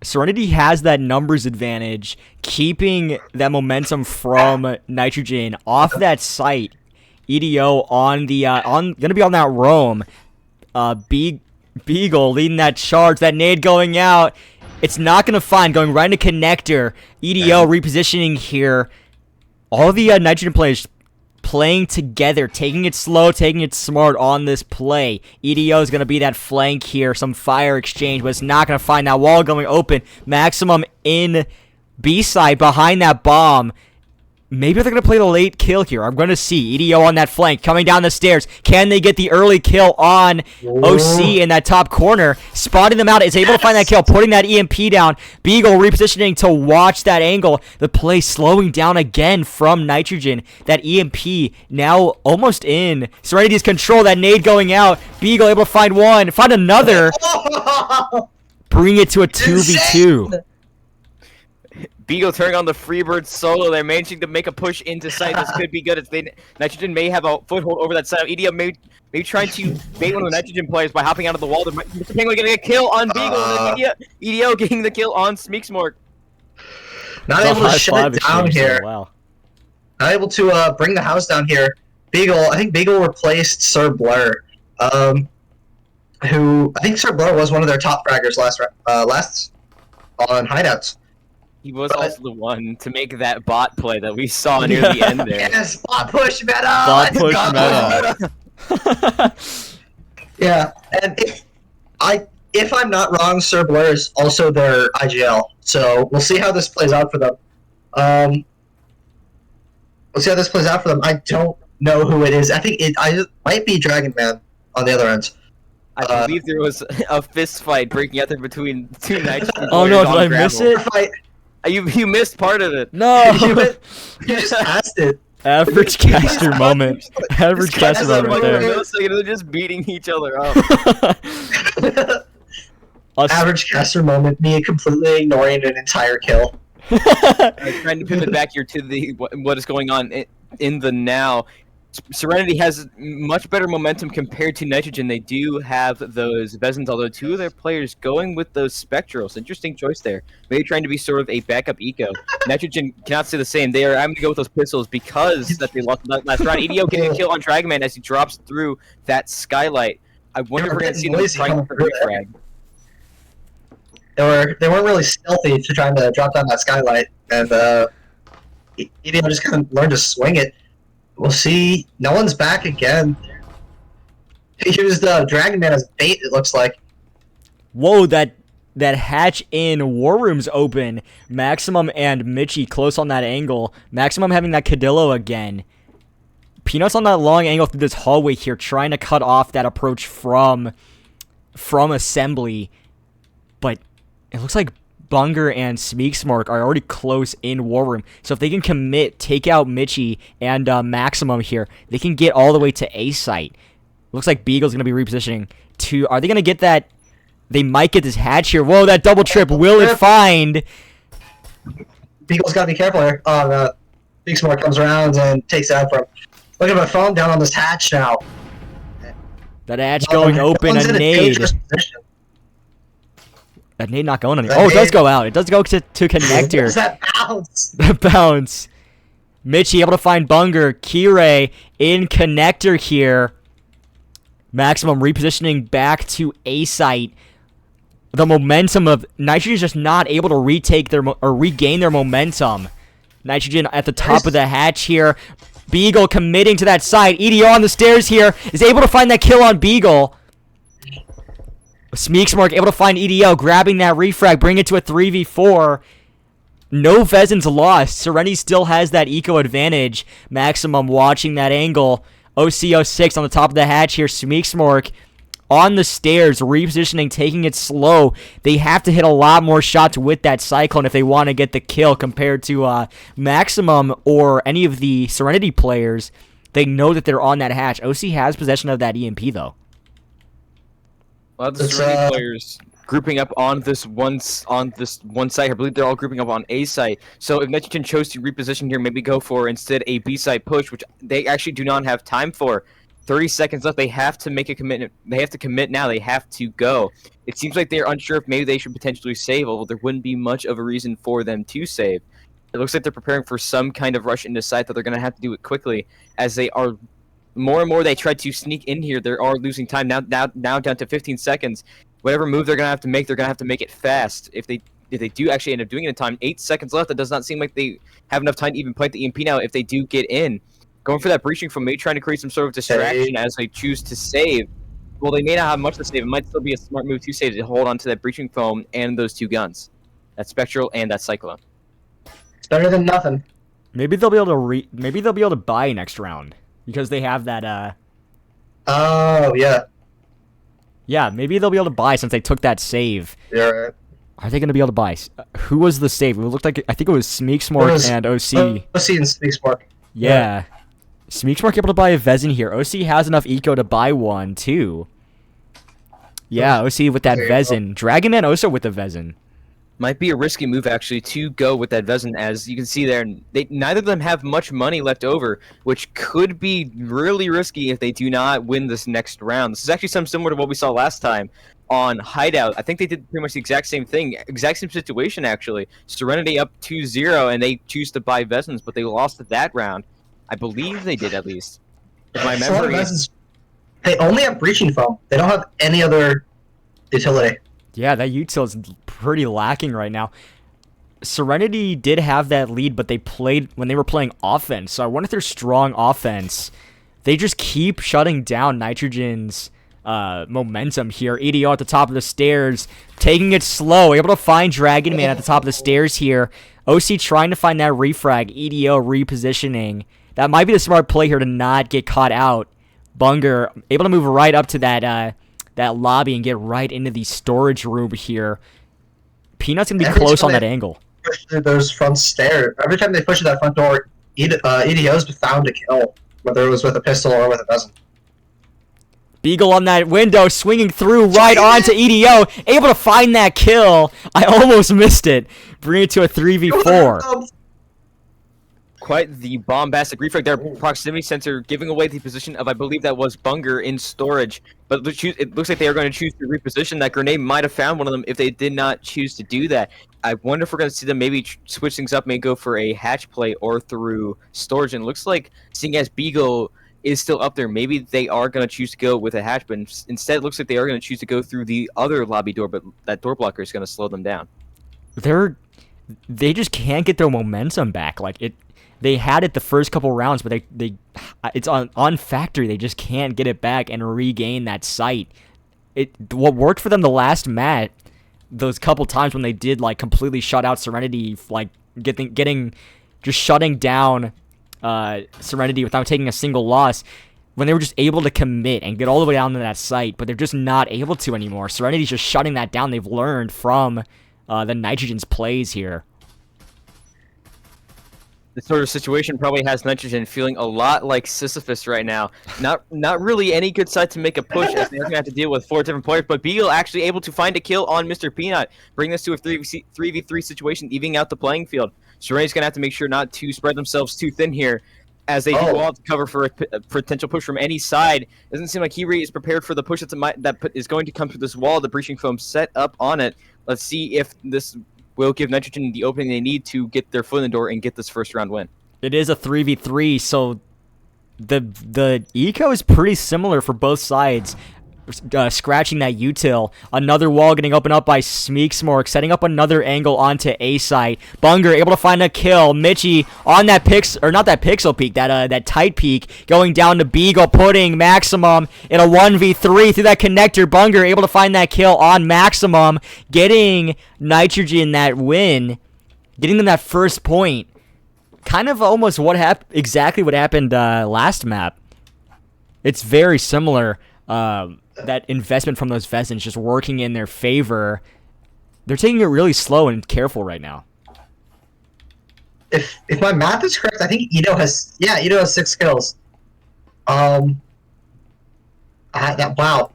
Serenity has that numbers advantage, keeping that momentum from Nitrogen off that site. EDO on the gonna be on that roam. Beagle leading that charge, that nade going out. It's not going to find, going right into connector. EDO repositioning here. All the Nitrogen players playing together, taking it slow, taking it smart on this play. EDO is going to be that flank here, some fire exchange, but it's not going to find that wall going open. Maximum in B-side behind that bomb. Maybe they're going to play the late kill here. I'm going to see EDO on that flank coming down the stairs. Can they get the early kill on OC in that top corner? Spotting them out, is able to find that kill, putting that EMP down. Beagle repositioning to watch that angle. The play slowing down again from Nitrogen. That EMP now almost in. Serenity's control, that nade going out. Beagle able to find one, find another. Bring it to a 2v2.
Beagle turning on the Freebird solo. They're managing to make a push into site. This could be good. Nitrogen may have a foothold over that side. EDO may trying to bait one of the Nitrogen players by hopping out of the wall. Mr. Penguin getting a kill on Beagle. And then EDO getting the kill on Smeeksmark.
Not able to shut it down here.
Wow.
Not able to bring the house down here. Beagle, I think Beagle replaced Sir Blur, who I think Sir Blur was one of their top fraggers last on Hideouts.
He was also the one to make that bot play that we saw near the end there.
Yes, bot push meta!
Bot push meta.
Yeah, and if I'm not wrong, Sir Blur is also their IGL, so we'll see how this plays out for them. We'll see how this plays out for them. I don't know who it is. I think it might be Dragon Man on the other end.
I believe there was a fist fight breaking out there between two Nitrogen.
Oh no, did I miss it?
You missed part of it.
No!
You just passed it.
Average caster moment. Average caster moment right there.
They're just beating each other up.
Average caster moment, me completely ignoring an entire kill.
Trying to pivot back here to what is going on in the now. Serenity has much better momentum compared to Nitrogen. They do have those Vezins, although 2 of their players going with those Spectrals. Interesting choice there. Maybe trying to be sort of a backup eco. Nitrogen cannot say the same. I'm going to go with those pistols because that they lost last round. EDO getting a kill on Dragonman as he drops through that skylight. I wonder if we're going to see them trying for refrag.
They weren't really stealthy to trying to drop down that skylight, and EDO just kind of learned to swing it. We'll see. No one's back again. He used Dragon Man as bait, it looks like.
Whoa, that hatch in War Room's open. Maximum and Mitchie close on that angle. Maximum having that Cadillo again. Peanut's on that long angle through this hallway here, trying to cut off that approach from Assembly. But it looks like Bunger and Smeeksmark are already close in War Room. So if they can take out Mitchie and Maximum here, they can get all the way to A site. Looks like Beagle's going to be repositioning to... Are they going to get that? They might get this hatch here. Whoa, that double trip. Will it find?
Beagle's got to be careful here. Smeeksmark comes around and takes it out from him. Look at my phone down on this hatch now.
That hatch going open. A nade. That nade not going anywhere. Oh, it does go out. It does go to connector.
What's that bounce?
The bounce. Mitchie able to find Bunger. Kirei in connector here. Maximum repositioning back to A site. The momentum of Nitrogen is just not able to regain their momentum. Nitrogen at the top of the hatch here. Beagle committing to that side. EDO on the stairs here is able to find that kill on Beagle. Smeeksmark able to find EDO, grabbing that refrag, bring it to a 3v4. No Vezins lost. Serenity still has that eco advantage. Maximum watching that angle. OC06 on the top of the hatch here. Smeeksmark on the stairs, repositioning, taking it slow. They have to hit a lot more shots with that Cyclone if they want to get the kill compared to Maximum or any of the Serenity players. They know that they're on that hatch. OC has possession of that EMP, though.
A lot of the Serenity players grouping up on this one site. I believe they're all grouping up on A site. So if Nitrogen chose to reposition here, maybe go for instead a B site push, which they actually do not have time for. 30 seconds left. They have to make a commitment. They have to commit now. They have to go. It seems like they're unsure if maybe they should potentially save, although there wouldn't be much of a reason for them to save. It looks like they're preparing for some kind of rush into site that they're going to have to do it quickly, as they are more and more they try to sneak in here. They are losing time now down to 15 seconds. Whatever move they're going to have to make, they're going to have to make it fast. If they do actually end up doing it in time, 8 seconds left. It does not seem like they have enough time to even plant the EMP now if they do get in. Going for that breaching from maybe trying to create some sort of distraction as they choose to save. Well, they may not have much to save. It might still be a smart move to save to hold on to that breaching foam and those 2 guns. That Spectral and that Cyclone.
It's better than nothing.
Maybe they'll be able to maybe they'll be able to buy next round because they have that
Oh, yeah.
Yeah, maybe they'll be able to buy since they took that save.
Yeah, right.
Are they going to be able to buy? Who was the save? It looked like I think it was Smeeksmark and OC.
OC and Smeeksmark.
Yeah. Smeeksmark able to buy a Vezin here. OC has enough eco to buy one, too. Yeah, OC with that Vezin. Dragon Man also with the Vezin.
Might be a risky move, actually, to go with that Vezin. As you can see there, neither of them have much money left over, which could be really risky if they do not win this next round. This is actually something similar to what we saw last time on Hideout. I think they did pretty much the exact same thing. Exact same situation, actually. Serenity up 2-0, and they choose to buy Vezins, but they lost that round. I believe they did, at least. If my memory
they only have breaching foam. They don't have any other utility.
Yeah, that util is pretty lacking right now. Serenity did have that lead, but they played when they were playing offense. So I wonder if they're strong offense. They just keep shutting down Nitrogen's momentum here. EDO at the top of the stairs, taking it slow, able to find Dragon Man at the top of the stairs here. OC trying to find that refrag. EDO repositioning. That might be the smart play here to not get caught out. Bunger able to move right up to that lobby and get right into the storage room here. Peanut's gonna be close on that angle.
Push through those front stairs. Every time they push through that front door, EDO's found a kill, whether it was with a pistol or with a Vezin.
Beagle on that window, swinging through right onto EDO, able to find that kill. I almost missed it. Bring it to a 3v4.
Quite the bombastic refrag there. Proximity sensor giving away the position of, I believe that was Bunger in storage. But it looks like they are going to choose to reposition. That grenade might have found one of them if they did not choose to do that. I wonder if we're going to see them maybe switch things up, maybe go for a hatch play or through storage. And it looks like, seeing as Beagle is still up there, maybe they are going to choose to go with a hatch. But instead, it looks like they are going to choose to go through the other lobby door. But that door blocker is going to slow them down.
They just can't get their momentum back. Like it. They had it the first couple rounds, but it's on factory. They just can't get it back and regain that site. What worked for them the last match, those couple times when they did like completely shut out Serenity, like shutting down Serenity without taking a single loss when they were just able to commit and get all the way down to that site, but they're just not able to anymore. Serenity's just shutting that down. They've learned from the Nitrogen's plays here.
This sort of situation probably has Nitrogen feeling a lot like Sisyphus right now. Not really any good side to make a push, as they're going to have to deal with 4 different players, but Beagle actually able to find a kill on Mr. Peanut, bring this to a 3v3 situation, evening out the playing field. Serenity's going to have to make sure not to spread themselves too thin here, as they do all have to cover for a potential push from any side. Doesn't seem like Kiwi is prepared for the push that is going to come through this wall, the breaching foam set up on it. Let's see if this will give Nitrogen the opening they need to get their foot in the door and get this first round win.
It is a 3v3, so the eco is pretty similar for both sides. Scratching that util. Another wall getting opened up by Smeeksmork, setting up another angle onto A site. Bunger able to find a kill. Mitchie on that not that pixel peak, that tight peak, going down to Beagle, putting Maximum in a 1v3 through that connector. Bunger able to find that kill on Maximum, getting Nitrogen that win, getting them that first point. Kind of almost exactly what happened last map. It's very similar. That investment from those Vezins just working in their favor. They're taking it really slow and careful right now.
If my math is correct, I think Ito has 6 kills. Wow,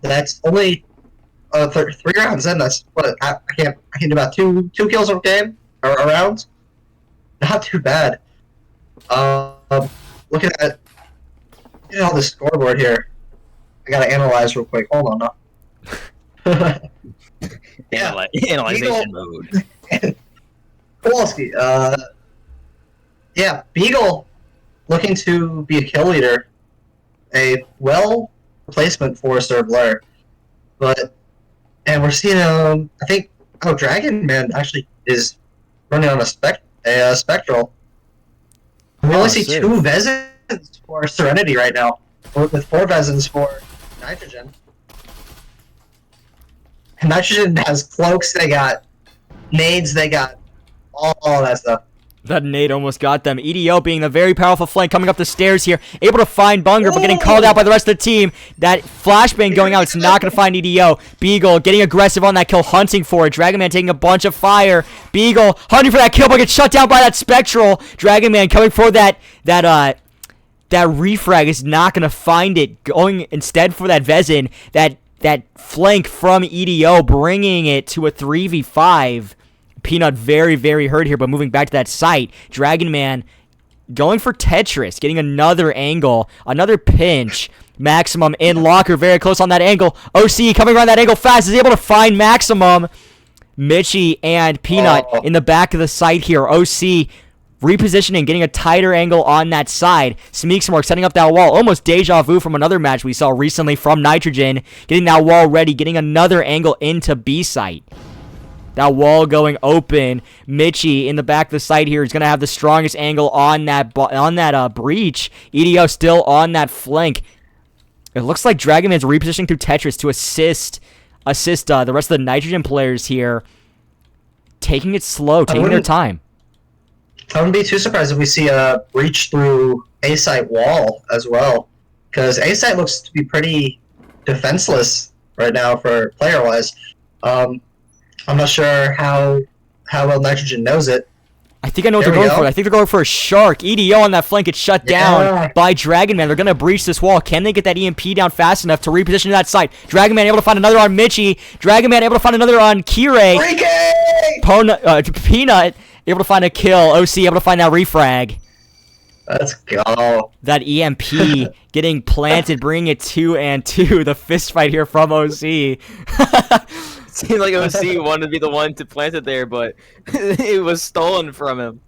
that's only 3 rounds in. That's what I can do about two kills a game or a round. Not too bad. Looking at all the scoreboard here. I gotta analyze real quick. Hold on.
Analyzation mode.
Kowalski. Beagle looking to be a kill leader. A replacement for Sir Blair. And we're seeing I think Dragon Man actually is running on a spectral. We only see 2 Vezins for Serenity right now. With 4 Vezins for Nitrogen. And Nitrogen has cloaks, they got nades, they got all that stuff.
That nade almost got them. EDO being the very powerful flank coming up the stairs here. Able to find Bunger, but getting called out by the rest of the team. That flashbang going out, it's not going to find EDO. Beagle getting aggressive on that kill, hunting for it. Dragon Man taking a bunch of fire. Beagle hunting for that kill, but gets shut down by that Spectral. Dragon Man coming for that refrag is not going to find it. Going instead for that Vezin. That flank from EDO, bringing it to a 3v5. Peanut very, very hurt here, but moving back to that site. Dragon Man going for Tetris, getting another angle, another pinch. Maximum in locker, very close on that angle. OC coming around that angle fast, is able to find Maximum. Mitchie and Peanut in the back of the site here. OC repositioning, getting a tighter angle on that side. Smeeksmork setting up that wall. Almost deja vu from another match we saw recently from Nitrogen. Getting that wall ready, getting another angle into B site. That wall going open. Mitchie in the back of the site here is going to have the strongest angle on that breach. EDO still on that flank. It looks like Dragon Man's repositioning through Tetris to assist the rest of the Nitrogen players here. Taking it slow, taking their time.
I wouldn't be too surprised if we see a breach through A-site wall as well. Because A-site looks to be pretty defenseless right now for player-wise. I'm not sure how well Nitrogen knows it.
I think I know what they're going for. I think they're going for a shark. EDO on that flank gets shut down by Dragon Man. They're going to breach this wall. Can they get that EMP down fast enough to reposition to that site? Dragon Man able to find another on Mitchie. Dragon Man able to find another on Kirei. Peanut able to find a kill. OC able to find that refrag.
Let's go.
That EMP getting planted, bringing it 2-2. The fist fight here from OC.
Seemed like OC wanted to be the one to plant it there, but it was stolen from him.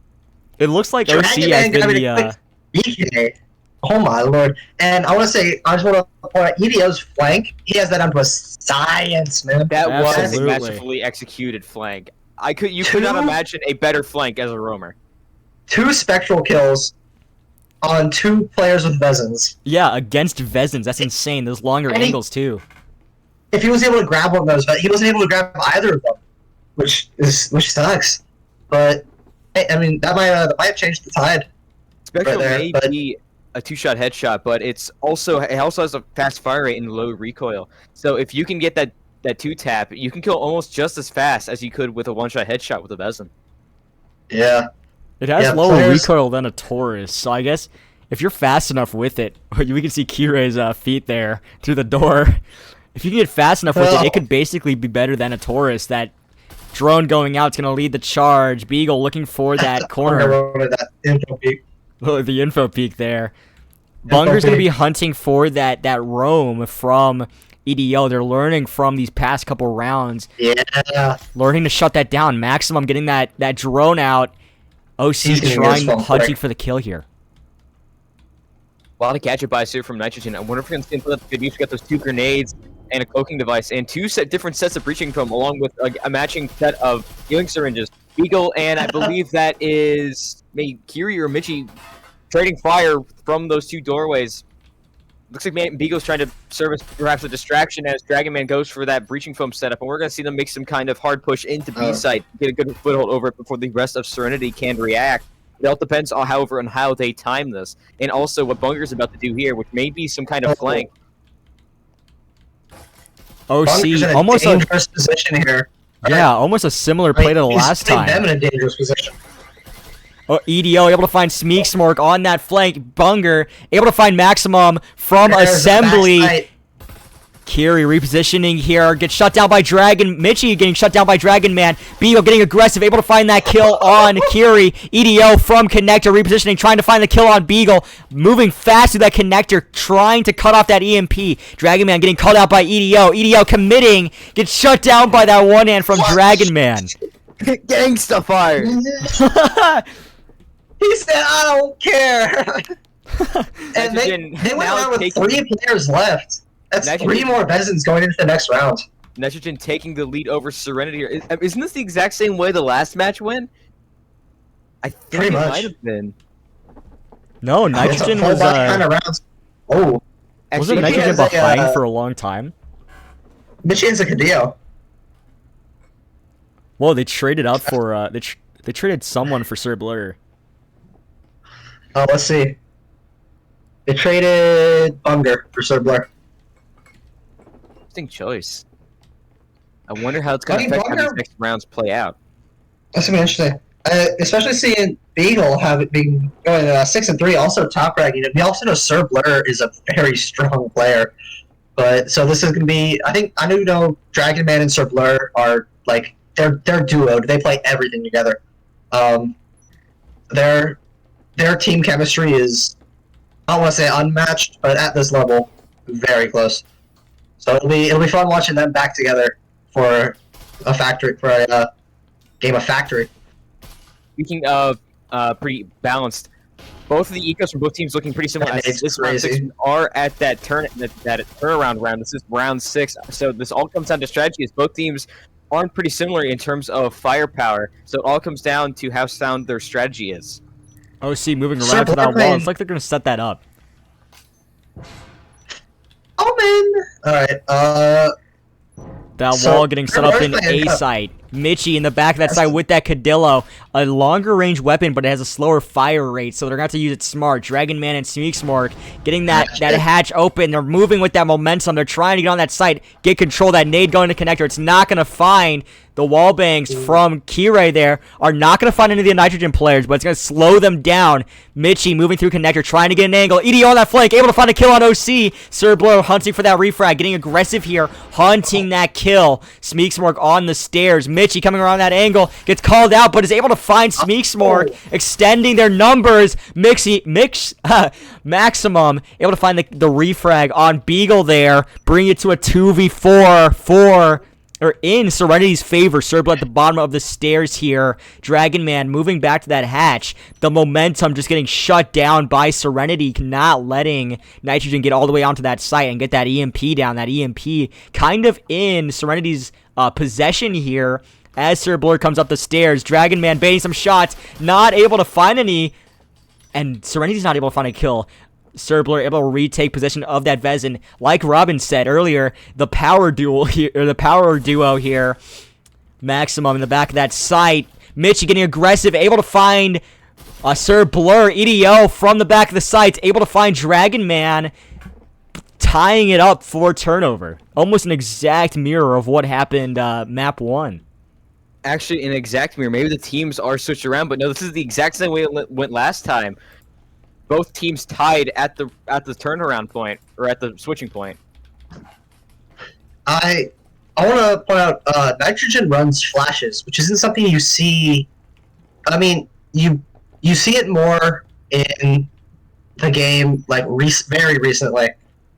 It looks like OC has been the...
EK. Oh my lord. And I just want to point out EDO's flank, he has that down to a science, man.
That was a masterfully executed flank. You could not imagine a better flank as a roamer.
2 spectral kills on 2 players with Vezins.
Yeah, against Vezins. That's insane. Those longer angles, too.
If he was able to grab one of those, but he wasn't able to grab either of them, which sucks. But I mean, that might have changed the tide.
Spectral
there,
may
but-
be a 2-shot headshot, but it also has a fast fire rate and low recoil. So if you can get that 2-tap, you can kill almost just as fast as you could with a 1-shot headshot with a Vezin.
Yeah.
It has
Yeah,
lower
players-
recoil than a Taurus, so I guess if you're fast enough with it, we can see Kirai's feet there through the door. If you can get fast enough with it, it could basically be better than a Taurus. That drone going out is going to lead the charge. Beagle looking for that corner.
That info peak.
Oh, the info peak there. Bunger's going to be hunting for that roam from EDO. They're learning from these past couple rounds.
Yeah.
Learning to shut that down. Maximum getting that drone out. OC
He's gonna
trying,
get this one
hunting
quick.
for the kill here.
A lot of gadget buys here from Nitrogen. I wonder if we're going to see him put up good use. We got those 2 grenades and a cloaking device and 2 different sets of breaching foam along with a matching set of healing syringes. Beagle and I believe that is maybe Kiri or Michi trading fire from those 2 doorways. Looks like Beagle's trying to service perhaps a distraction as Dragon Man goes for that breaching foam setup, and we're going to see them make some kind of hard push into B site, get a good foothold over it before the rest of Serenity can react. It all depends on, however, on how they time this, and also what Bunger's about to do here, which may be some kind of flank.
Bunger's in
OC
a
almost a,
dangerous position here.
yeah, almost a similar play to the
He's
last
putting them
time.
in a dangerous position.
Oh, EDO able to find Smeek Smork on that flank. Bunger able to find Maximum from
There's the
Assembly.
backside.
Kiri repositioning here, gets shut down by Dragon. Michi getting shut down by Dragon Man. Beagle getting aggressive, able to find that kill on Kiri. EDO from Connector repositioning, trying to find the kill on Beagle. Moving fast to that Connector, trying to cut off that EMP. Dragon Man getting called out by EDO. EDO committing, gets shut down by that one hand from Dragon Man.
Gangsta fire!
He said, "I don't care." And they
Nitrogen
went
now
around with
taking-
3 players left. That's
Nitrogen-
3 more Vezins going into the next round.
Nitrogen taking the lead over Serenity here. Isn't this the exact same way the last match went? I think
Pretty
it
much.
might have been.
No,
It's a
Nitrogen
full
was
back kind of rounds. Oh,
wasn't
Actually,
Nitrogen
has a,
behind for a long time?
Michigan's a Cadillo.
Well, they traded out for they traded someone for Sir Blur.
Oh, let's see. They traded Bunger for Sir Blur.
interesting choice. I wonder how it's going
I
to
mean,
affect how these
Bunker-
next rounds play out.
That's gonna be interesting. Especially seeing Beagle have it being going 6-3, also top ranking. We also know Sir Blur is a very strong player, but so this is gonna be. I know Dragon Man and Sir Blur are like they're duoed. They play everything together. Their team chemistry is, I don't want to say unmatched, but at this level, very close. So it'll be fun watching them back together for a game of factory.
Speaking of pretty balanced, both of the ecos from both teams looking pretty similar.
That is
This round
crazy.
6 are at that turnaround round. This is round 6, so this all comes down to strategy. As both teams aren't pretty similar in terms of firepower, so it all comes down to how sound their strategy is.
OC moving
Sir
around to that
Blur
wall. It's like they're gonna set that up.
Omen. All right.
That
So,
wall getting set up in
Blur's
A
playing up.
site. Michi in the back of that side with that Cadillo. A longer range weapon, but it has a slower fire rate, so they're going to have to use it smart. Dragon Man and Sneak Smart getting that hatch open. They're moving with that momentum. They're trying to get on that site, get control. That nade going to connector. It's not going to find the wall bangs from Kirei there. Are not going to find any of the nitrogen players, but it's going to slow them down. Michi moving through connector, trying to get an angle. EDO on that flank, able to find a kill on OC. Sir Blow hunting for that refrag, getting aggressive here, hunting that kill. Smeeksmork on the stairs. Michi coming around that angle, gets called out, but is able to find Smeeksmork, extending their numbers. Maximum, able to find the refrag on Beagle there, bring it to a 2v4 or in Serenity's favor. Cerbla at the bottom of the stairs here. Dragon Man moving back to that hatch. The momentum just getting shut down by Serenity, not letting Nitrogen get all the way onto that site and get that EMP down. That EMP kind of in Serenity's possession here as Sir Blur comes up the stairs. Dragon Man baiting some shots, not able to find any, and Serenity's not able to find a kill. Sir Blur able to retake possession of that Vezin. Like Robin said earlier, the power duo here. Maximum in the back of that site. Mitchie getting aggressive, able to find Sir Blur, EDO from the back of the sights, able to find Dragon Man, tying it up for turnover. Almost an exact mirror of what happened map 1.
Actually, an exact mirror. Maybe the teams are switched around, but no, this is the exact same way it went last time. Both teams tied at the turnaround point, or at the switching point.
I want to point out Nitrogen runs flashes, which isn't something you see. I mean, you see it more in the game like very recently,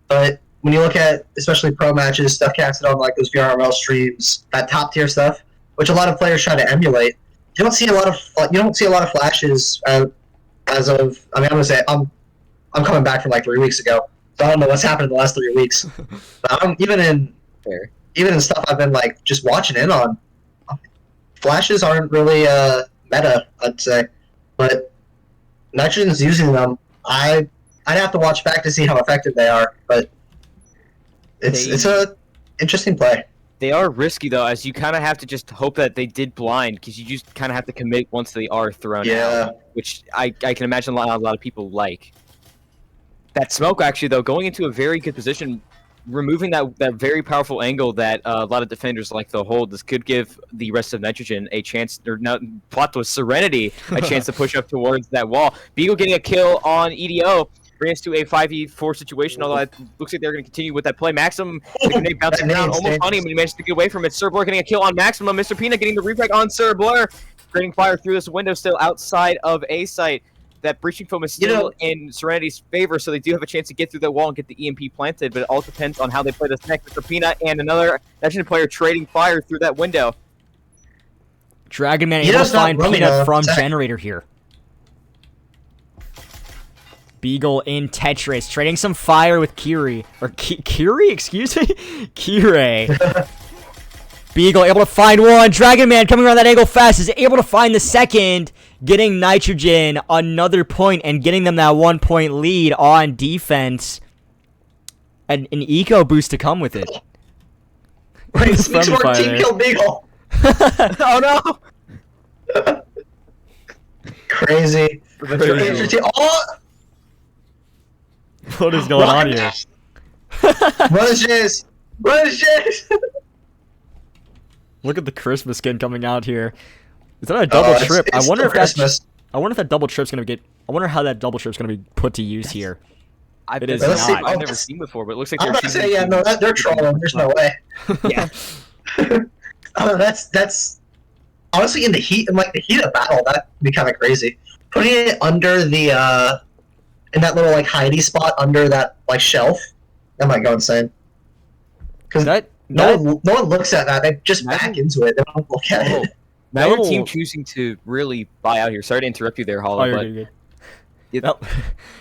but when you look at especially pro matches, stuff casted on like those VRML streams, that top tier stuff, which a lot of players try to emulate, you don't see a lot of flashes as of. I mean, I'm gonna say I'm coming back from like 3 weeks ago, so I don't know what's happened in the last 3 weeks. But even in stuff I've been like just watching in on, flashes aren't really meta, I'd say. But Nitrogen's using them. I'd have to watch back to see how effective they are, but it's a interesting play.
They are risky though, as you kind of have to just hope that they did blind, because you just kind of have to commit once they are thrown out, which I can imagine a lot of people like. That smoke actually though, going into a very good position, removing that very powerful angle that a lot of defenders like to hold. This could give the rest of Nitrogen a chance, or not, plot twist, Serenity, a chance to push up towards that wall. Beagle getting a kill on EDO, brings us to a 5v4 situation, although it looks like they're going to continue with that play. Maximum, the grenade bouncing down, almost on him, and he managed to get away from it. Sir Blur getting a kill on Maximum. Mr. Peanut getting the refrag on Sir Blur, creating fire through this window still outside of A site. That breaching foam is still in Serenity's favor, so they do have a chance to get through the wall and get the EMP planted, but it all depends on how they play this next. Mr. Peanut and another Legend player trading fire through that window.
Dragon Man able to find Peanut from Generator here. Beagle in Tetris, trading some fire with Kiri. Or Kiri? Excuse me? Kire. Beagle able to find one. Dragon Man coming around that angle fast is able to find the second, getting Nitrogen another point and getting them that 1 point lead on defense. And an eco boost to come with it.
Wait, Sneaks more team kill Beagle.
Oh no!
Crazy. Oh!
What is going on here?
What is this? What is this?
Look at the Christmas skin coming out here. Is that a double trip? I wonder if that's. I wonder if that double trip's gonna get. I wonder how that double trip's gonna be put to use here.
I've never seen before, but it looks like
I'm about to say, yeah, no, they're trolling. There's no way.
Yeah.
That's honestly in the heat of battle. That'd be kind of crazy. Putting it under the in that little like hidey spot under that like shelf, that might go insane. Because no one looks at that. They just back into it. They don't look at it.
Now your team choosing to really buy out here. Sorry to interrupt you there, Hollow, but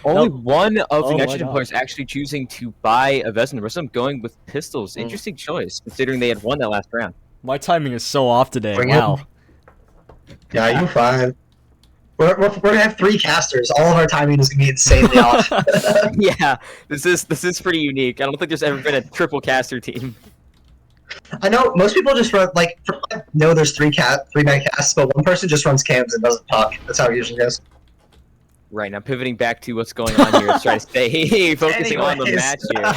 only one of the Nitrogen players actually choosing to buy a vest, and the rest of them going with pistols. Interesting choice, considering they had won that last round.
My timing is so off today. Wow.
Yeah, you're fine. We're gonna have 3 casters. All of our timing is gonna be insanely off.
Yeah, this is pretty unique. I don't think there's ever been a triple caster team.
I know most people just run I know there's 3-man casts, but one person just runs cams and doesn't talk. That's how it usually goes.
Right, now pivoting back to what's going on here, let's try to stay focusing on the match here.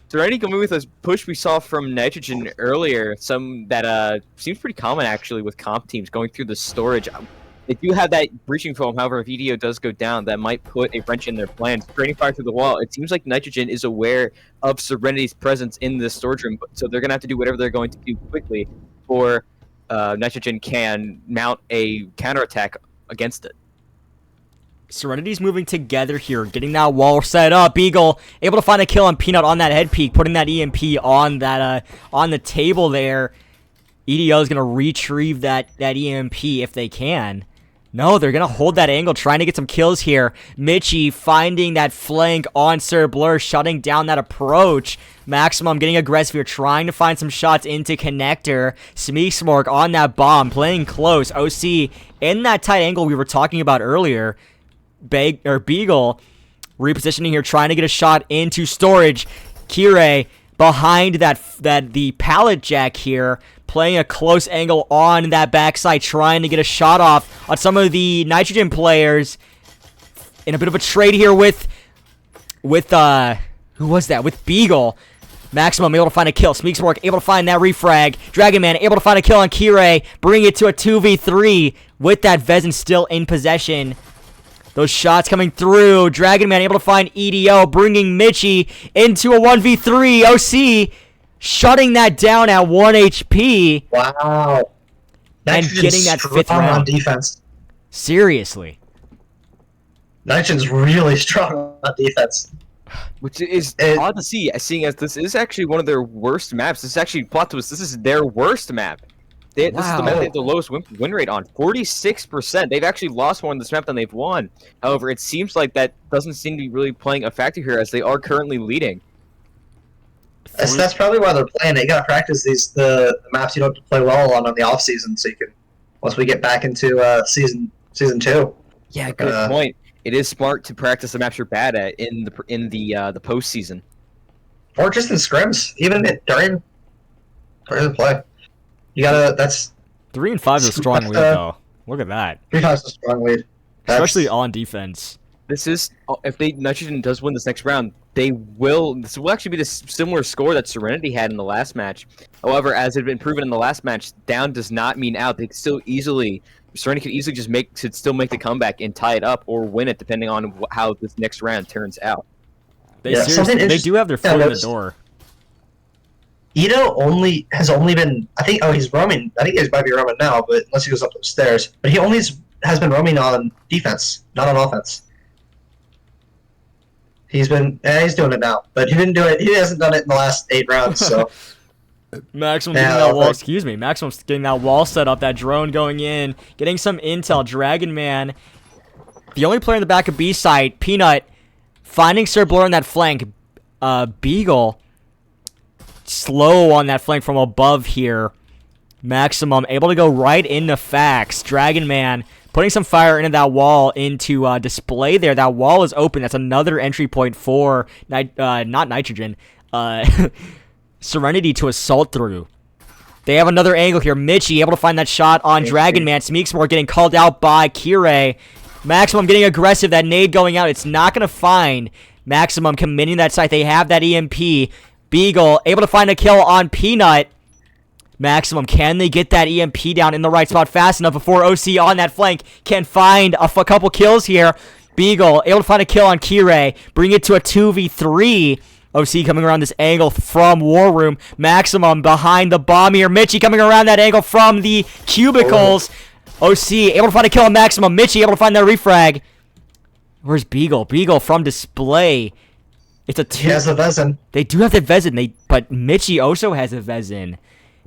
Serenity coming with a push we saw from Nitrogen earlier, some that seems pretty common actually with comp teams going through the storage. They do have that breaching foam, however, if EDO does go down, that might put a wrench in their plans. Trading fire through the wall, it seems like Nitrogen is aware of Serenity's presence in the storage room, so they're going to have to do whatever they're going to do quickly before Nitrogen can mount a counterattack against it.
Serenity's moving together here, getting that wall set up. Beagle able to find a kill on Peanut on that head peak, putting that EMP on that on the table there. EDO is going to retrieve that EMP if they can. No, they're going to hold that angle, trying to get some kills here. Mitchie finding that flank on Sir Blur, shutting down that approach. Maximum getting aggressive here, trying to find some shots into Connector. Smeeksmorg on that bomb, playing close. OC in that tight angle we were talking about earlier. Beagle repositioning here, trying to get a shot into storage. Kire behind the pallet jack here, playing a close angle on that backside, trying to get a shot off on some of the Nitrogen players. In a bit of a trade here with who was that? With Beagle. Maximum able to find a kill. Smeekswork able to find that refrag. Dragon Man able to find a kill on Kirei. Bring it to a 2v3 with that Vezin still in possession. Those shots coming through. Dragon Man able to find EDO, bringing Mitchie into a 1v3. OC shutting that down at 1 HP.
Wow.
And getting that fifth
on
round.
defense.
Seriously.
Nitrogen's really strong on defense.
Which is odd to see, seeing as this is actually one of their worst maps. This is actually, plot twist, this is their worst map. This is the map they have the lowest win rate on, 46%. They've actually lost more on this map than they've won. However, it seems like that doesn't seem to be really playing a factor here, as they are currently leading.
That's probably why they're playing it. You gotta practice the maps you don't have to play well on the off season, so you can once we get back into season 2.
Yeah, good point. It is smart to practice the maps you're bad at in the postseason,
or just in scrims, even during the play. You gotta. That's
3 and 5 is a strong lead though. Look at that.
3-5 is a strong lead,
Especially on defense.
This is if Nitrogen does win this next round, they will. This will actually be the similar score that Serenity had in the last match. However, as had been proven in the last match, down does not mean out. They could still easily. Serenity could easily just still make the comeback and tie it up or win it, depending on how this next round turns out.
They do have their foot in the door.
Ito has only been, I think, he's roaming. I think he might be roaming now, but unless he goes up the stairs. But he only has been roaming on defense, not on offense. He's doing it now, but he didn't do it. He hasn't done it in the last 8 rounds, so.
Maximum getting that wall. Excuse me. Maximum's getting that wall set up. That drone going in, getting some intel. Dragon Man, the only player in the back of B site. Peanut finding Sir Blur on that flank. Beagle slow on that flank from above here. Maximum able to go right into Fax. Dragon Man putting some fire into that wall into display there. That wall is open. That's another entry point for not Nitrogen. Serenity to assault through. They have another angle here. Mitchie able to find that shot on Dragon Man. Smeeksmore getting called out by Kirei. Maximum getting aggressive. That nade going out. It's not going to find Maximum committing that site. They have that EMP. Beagle able to find a kill on Peanut. Maximum, can they get that EMP down in the right spot fast enough before OC on that flank can find a couple kills here? Beagle able to find a kill on Kirei. Bring it to a 2v3. OC coming around this angle from War Room. Maximum behind the bomb here. Mitchie coming around that angle from the cubicles. OC able to find a kill on Maximum. Mitchie able to find that refrag. Where's Beagle? Beagle from display. It's a 2.
He has a Vezin.
They do have the Vezin. But Mitchie also has a Vezin.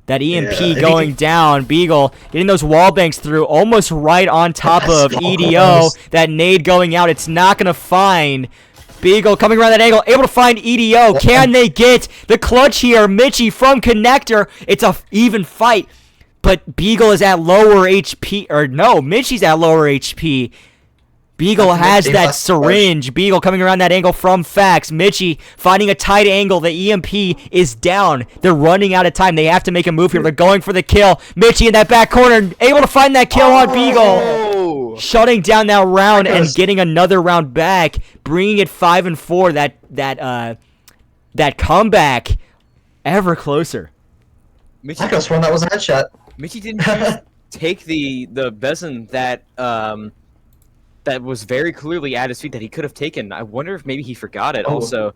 That EMP going down. Beagle getting those wall banks through almost right on top of EDO. That nade going out. It's not going to find Beagle coming around that angle, able to find EDO. Can they get the clutch here? Mitchie from connector. It's a even fight, but Beagle is at lower HP. Or no, Mitchie's at lower HP. Beagle has that syringe. Beagle coming around that angle from Fax. Mitchie finding a tight angle. The EMP is down. They're running out of time. They have to make a move here. They're going for the kill. Mitchie in that back corner, able to find that kill on Beagle. Shutting down that round and getting another round back, bringing it 5-4. That comeback ever closer.
I could have sworn that was a headshot.
Mitchie didn't take the Vezin that was very clearly at his feet that he could have taken. I wonder if maybe he forgot it. Also,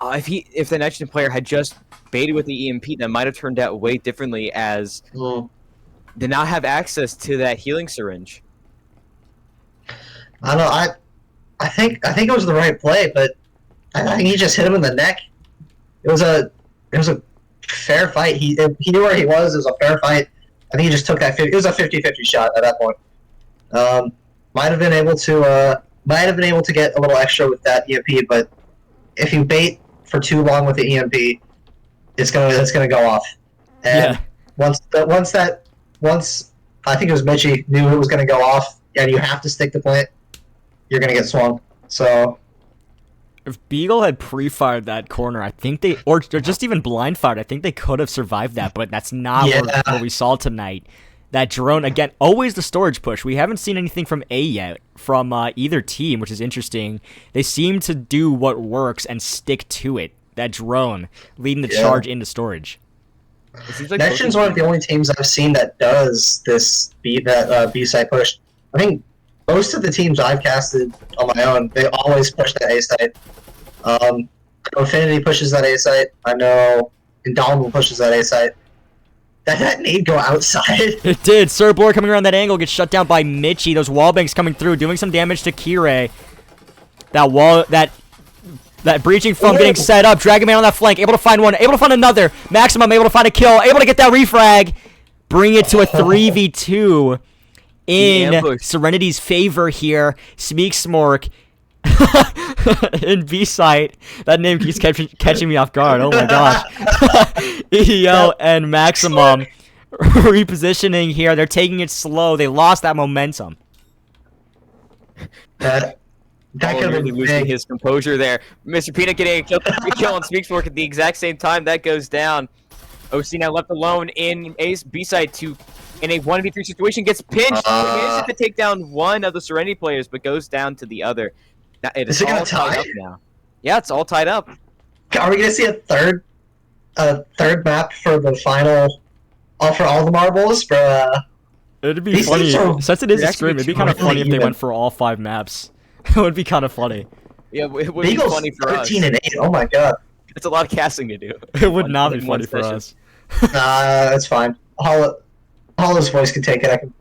if the Nitrogen player had just baited with the EMP, that might have turned out way differently, as did not have access to that healing syringe.
I don't know. I think it was the right play, but I think he just hit him in the neck. It was a fair fight. He knew where he was. It was a fair fight. I think he just took that. It was a 50-50 shot at that point. Might have been able to get a little extra with that EMP, but if you bait for too long with the EMP, it's gonna go off. And once I think it was Mitchie knew it was gonna go off, and you have to stick to plant, you're gonna get swung. So
If Beagle had pre-fired that corner, I think they, or just even blind fired, I think they could have survived that, but that's not what we saw tonight. That drone, again, always the storage push. We haven't seen anything from A yet, from either team, which is interesting. They seem to do what works and stick to it. That drone leading the charge into storage.
Like Nextion's one of the only teams I've seen that does this B-site push. I think most of the teams I've casted on my own, they always push that A-site. Infinity pushes that A-site. I know Indomitable pushes that A-site. That nade go outside?
It did. Cerbor coming around that angle gets shut down by Mitchie. Those wall banks coming through, doing some damage to Kirei. That wall, that breaching foam getting set up. Dragon Man on that flank, able to find one, able to find another. Maximum able to find a kill, able to get that refrag. Bring it to a 3v2 in Serenity's favor here. Smeek Smork in B-site. That name keeps catching me off guard. Oh my gosh. EDO and Maximum repositioning here. They're taking it slow. They lost that momentum.
That could
really losing his composure there. Mr. Peanut getting a kill on Smeek Smork at the exact same time. That goes down. OC now left alone in B-side in a 1v3 situation, gets pinched. Manages to take down one of the Serenity players, but goes down to the other.
Is it gonna tie
up now? Yeah, it's all tied up.
Are we gonna see a third map for the final? For all the marbles?
It'd be funny since it is a scrim. It'd be kind of funny if they went for all 5 maps. It would be kind of funny.
Yeah, it would be funny for us.
13 and 8. Oh my god.
It's a lot of casting to do.
It would not be funny for us.
Nah, that's fine. Hollow's voice can take it. I can.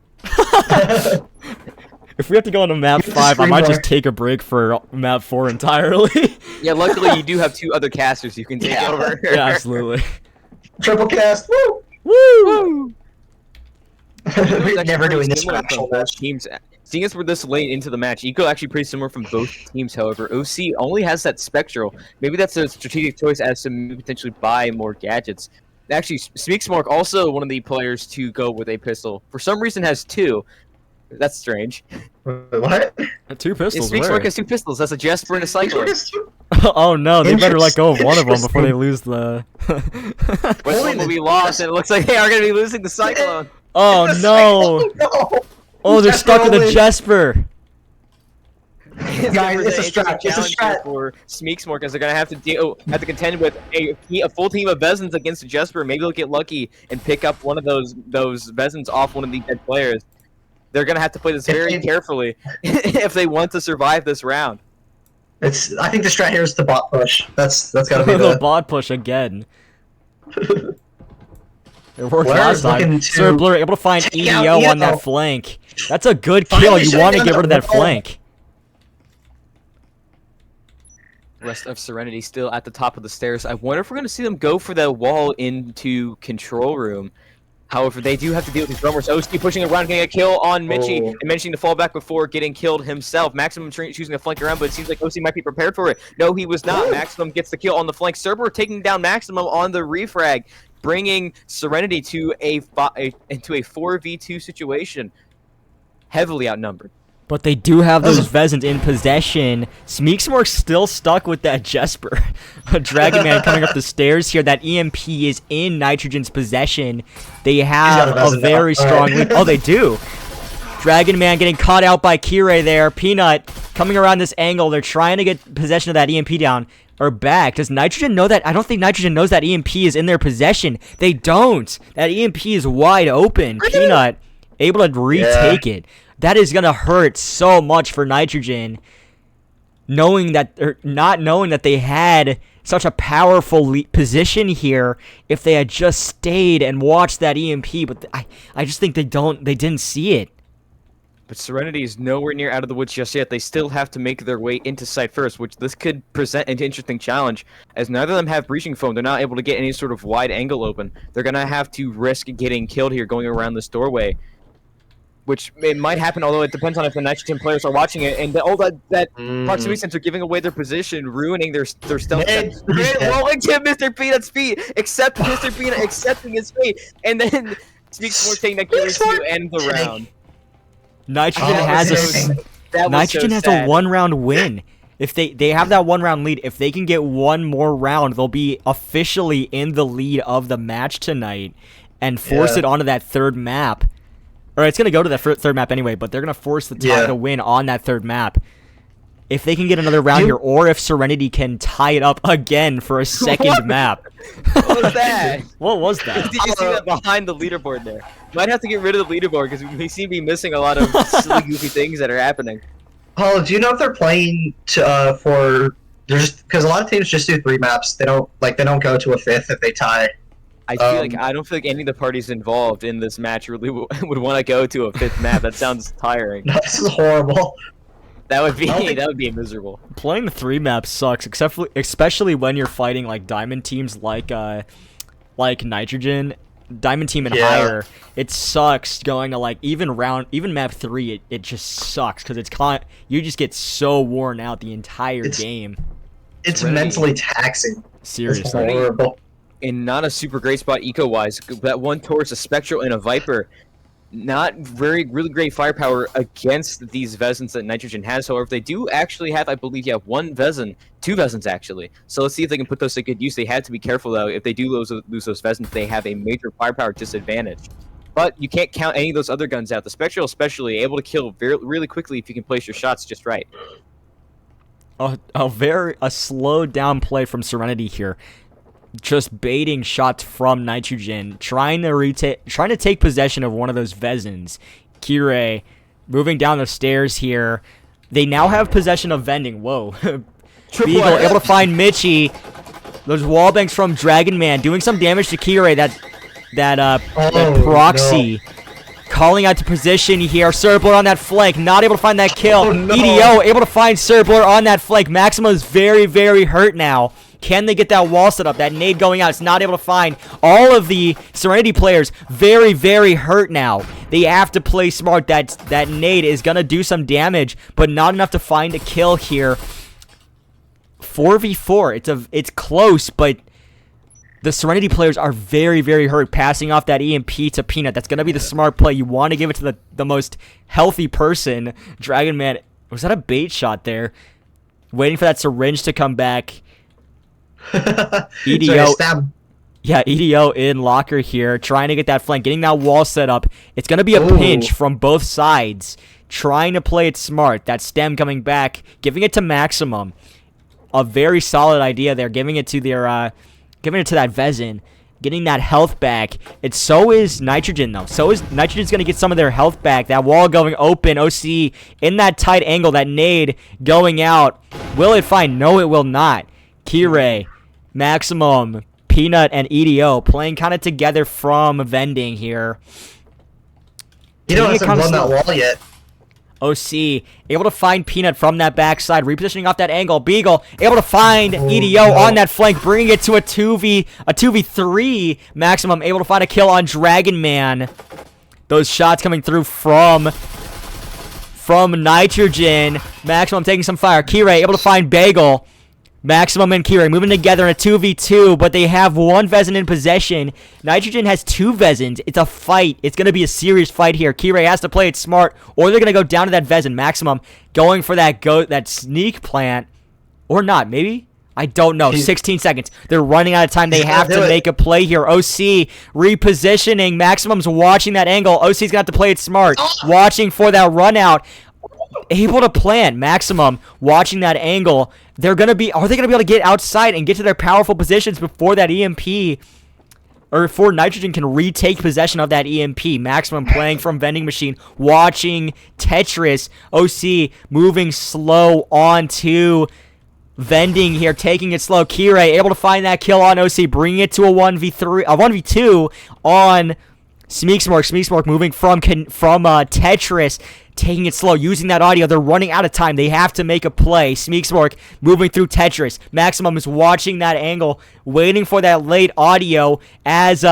If we have to go on to map 5, I might just take a break for map 4 entirely.
Yeah, luckily you do have 2 other casters you can take over.
Yeah, absolutely.
Triple cast. Woo!
Woo!
We're never doing this for actual match.
Teams. Seeing as we're this late into the match, Eco actually pretty similar from both teams, however. OC only has that Spectral. Maybe that's a strategic choice as to potentially buy more gadgets. Actually, Smeek Smork also one of the players to go with a pistol. For some reason has 2. That's strange.
What?
2 pistols,
Smeek Smork has 2 pistols. That's a Jesper and a Cyclone.
Oh no, they better let go of one of them before they lose the...
Which one will be lost, and it looks like they are going to be losing the Cyclone.
Oh no! Oh, they're stuck with a Jesper.
Guys, it's a strat. It's a strat
for Smeek Smork, as they're gonna have to contend with a full team of Vezins against a Jesper. Maybe they'll get lucky and pick up one of those Vezins off one of the dead players. They're gonna have to play this very carefully if they want to survive this round.
I think the strat here is the bot push. That's gotta be
the bot push again. It worked last time. Sir Blur able to find EDO on that flank. That's a good kill. You want to get rid of that flank.
Rest of Serenity still at the top of the stairs. I wonder if we're going to see them go for the wall into control room. However, they do have to deal with these drummers. OC pushing around, getting a kill on Mitchie, and mentioning to fall back before getting killed himself. Maximum choosing to flank around, but it seems like OC might be prepared for it. No, he was not. Maximum gets the kill on the flank. Cerber taking down Maximum on the refrag, bringing Serenity to into a 4v2 situation. Heavily outnumbered.
But they do have those Vezins in possession. Smeeksmork's still stuck with that Jesper. Dragon Man coming up the stairs here. That EMP is in Nitrogen's possession. They have a very strong lead. Oh, they do. Dragon Man getting caught out by Kirei there. Peanut coming around this angle. They're trying to get possession of that EMP down. Or back. Does Nitrogen know that? I don't think Nitrogen knows that EMP is in their possession. They don't. That EMP is wide open. Peanut able to retake it. That is gonna hurt so much for Nitrogen, knowing that or not knowing that they had such a powerful position here. If they had just stayed and watched that EMP, but I just think they didn't see it.
But Serenity is nowhere near out of the woods just yet. They still have to make their way into site first, which this could present an interesting challenge, as neither of them have breaching foam. They're not able to get any sort of wide angle open. They're gonna have to risk getting killed here, going around this doorway. Which it might happen, although it depends on if the Nitrogen players are watching it, and all that proximity sensor giving away their position, ruining their stealth. Rolling to Mr. Peanut's feet, except Mr. Peanut accepting his fate, and then Sneaks more taking that carry to end the round.
Nitrogen has a 1-round win. If they have that 1-round lead, if they can get one more round, they'll be officially in the lead of the match tonight and force it onto that third map. Or it's going to go to that third map anyway, but they're going to force the tie to win on that third map. If they can get another round here, or if Serenity can tie it up again for a second map.
What was that?
What was that?
Did you see that behind the leaderboard there? Might have to get rid of the leaderboard because we seem to be missing a lot of silly, goofy things that are happening.
Oh, do you know if they're playing for? There's because a lot of teams just do 3 maps. They don't go to a 5th if they tie.
I don't feel like any of the parties involved in this match really would want to go to a 5th map. That sounds tiring.
This is horrible.
That would be miserable.
Playing the 3 map sucks, especially when you're fighting like diamond teams like Nitrogen, diamond team and higher. It sucks going to like even map 3. It just sucks because you just get so worn out the entire game.
It's mentally taxing.
Seriously.
It's horrible.
And not a super great spot eco-wise. That one towards a Spectral and a Viper. Not really great firepower against these Vezins that Nitrogen has. However, they do actually have, I believe, one Vezin, 2 Vezins actually. So let's see if they can put those to good use. They have to be careful though. If they do lose those Vezins, they have a major firepower disadvantage. But you can't count any of those other guns out. The Spectral especially able to kill really quickly if you can place your shots just right.
A slowed down play from Serenity here. Just baiting shots from Nitrogen, trying to take possession of one of those Vezins. Kirei moving down the stairs here. They now have possession of vending. Whoa. Beagle able to find Mitchie. Those wallbangs from Dragon Man doing some damage to Kirei. That proxy. No. Calling out to position here. Cerbler on that flank. Not able to find that kill. Oh, no. EDO able to find Cerbler on that flank. Maxima is very, very hurt now. Can they get that wall set up? That nade going out. It's not able to find. All of the Serenity players very, very hurt now. They have to play smart. That nade is going to do some damage, but not enough to find a kill here. 4v4. It's close, but the Serenity players are very, very hurt. Passing off that EMP to Peanut. That's going to be the smart play. You want to give it to the most healthy person. Dragon Man. Was that a bait shot there? Waiting for that syringe to come back. EDO, EDO in locker here, trying to get that flank, getting that wall set up. It's going to be a pinch from both sides, trying to play it smart. That stem coming back, giving it to Maximum. A very solid idea there, giving it to that Vezin, getting that health back. So is Nitrogen though. Nitrogen's going to get some of their health back. That wall going open, OC in that tight angle, that nade going out. Will it find? No, it will not. Kirei, Maximum, Peanut, and EDO playing kind of together from vending here.
EDO hasn't blown that wall yet.
OC able to find Peanut from that backside, repositioning off that angle. Beagle able to find EDO on that flank, bringing it to a 2v3. Maximum able to find a kill on Dragon Man. Those shots coming through from Nitrogen. Maximum taking some fire. Kirei able to find Bagel. Maximum and Kirei moving together in a 2v2, but they have one Vezin in possession. Nitrogen has 2 Vezins. It's a fight. It's going to be a serious fight here. Kirei has to play it smart, or they're going to go down to that Vezin. Maximum going for that sneak plant, or not, maybe? I don't know. 16 seconds. They're running out of time. They have to make a play here. OC repositioning. Maximum's watching that angle. OC's going to have to play it smart. Watching for that run out. Able to plan. Maximum watching that angle. Are they going to be able to get outside and get to their powerful positions before that EMP, or before Nitrogen can retake possession of that EMP? Maximum playing from vending machine, watching Tetris. OC moving slow onto vending here, taking it slow. Kirei able to find that kill on OC, bringing it to a 1v2 on Smeeksmork. Smeeksmork moving from Tetris, taking it slow, using that audio. They're running out of time. They have to make a play. Smeeksmork moving through Tetris. Maximum is watching that angle, waiting for that late audio as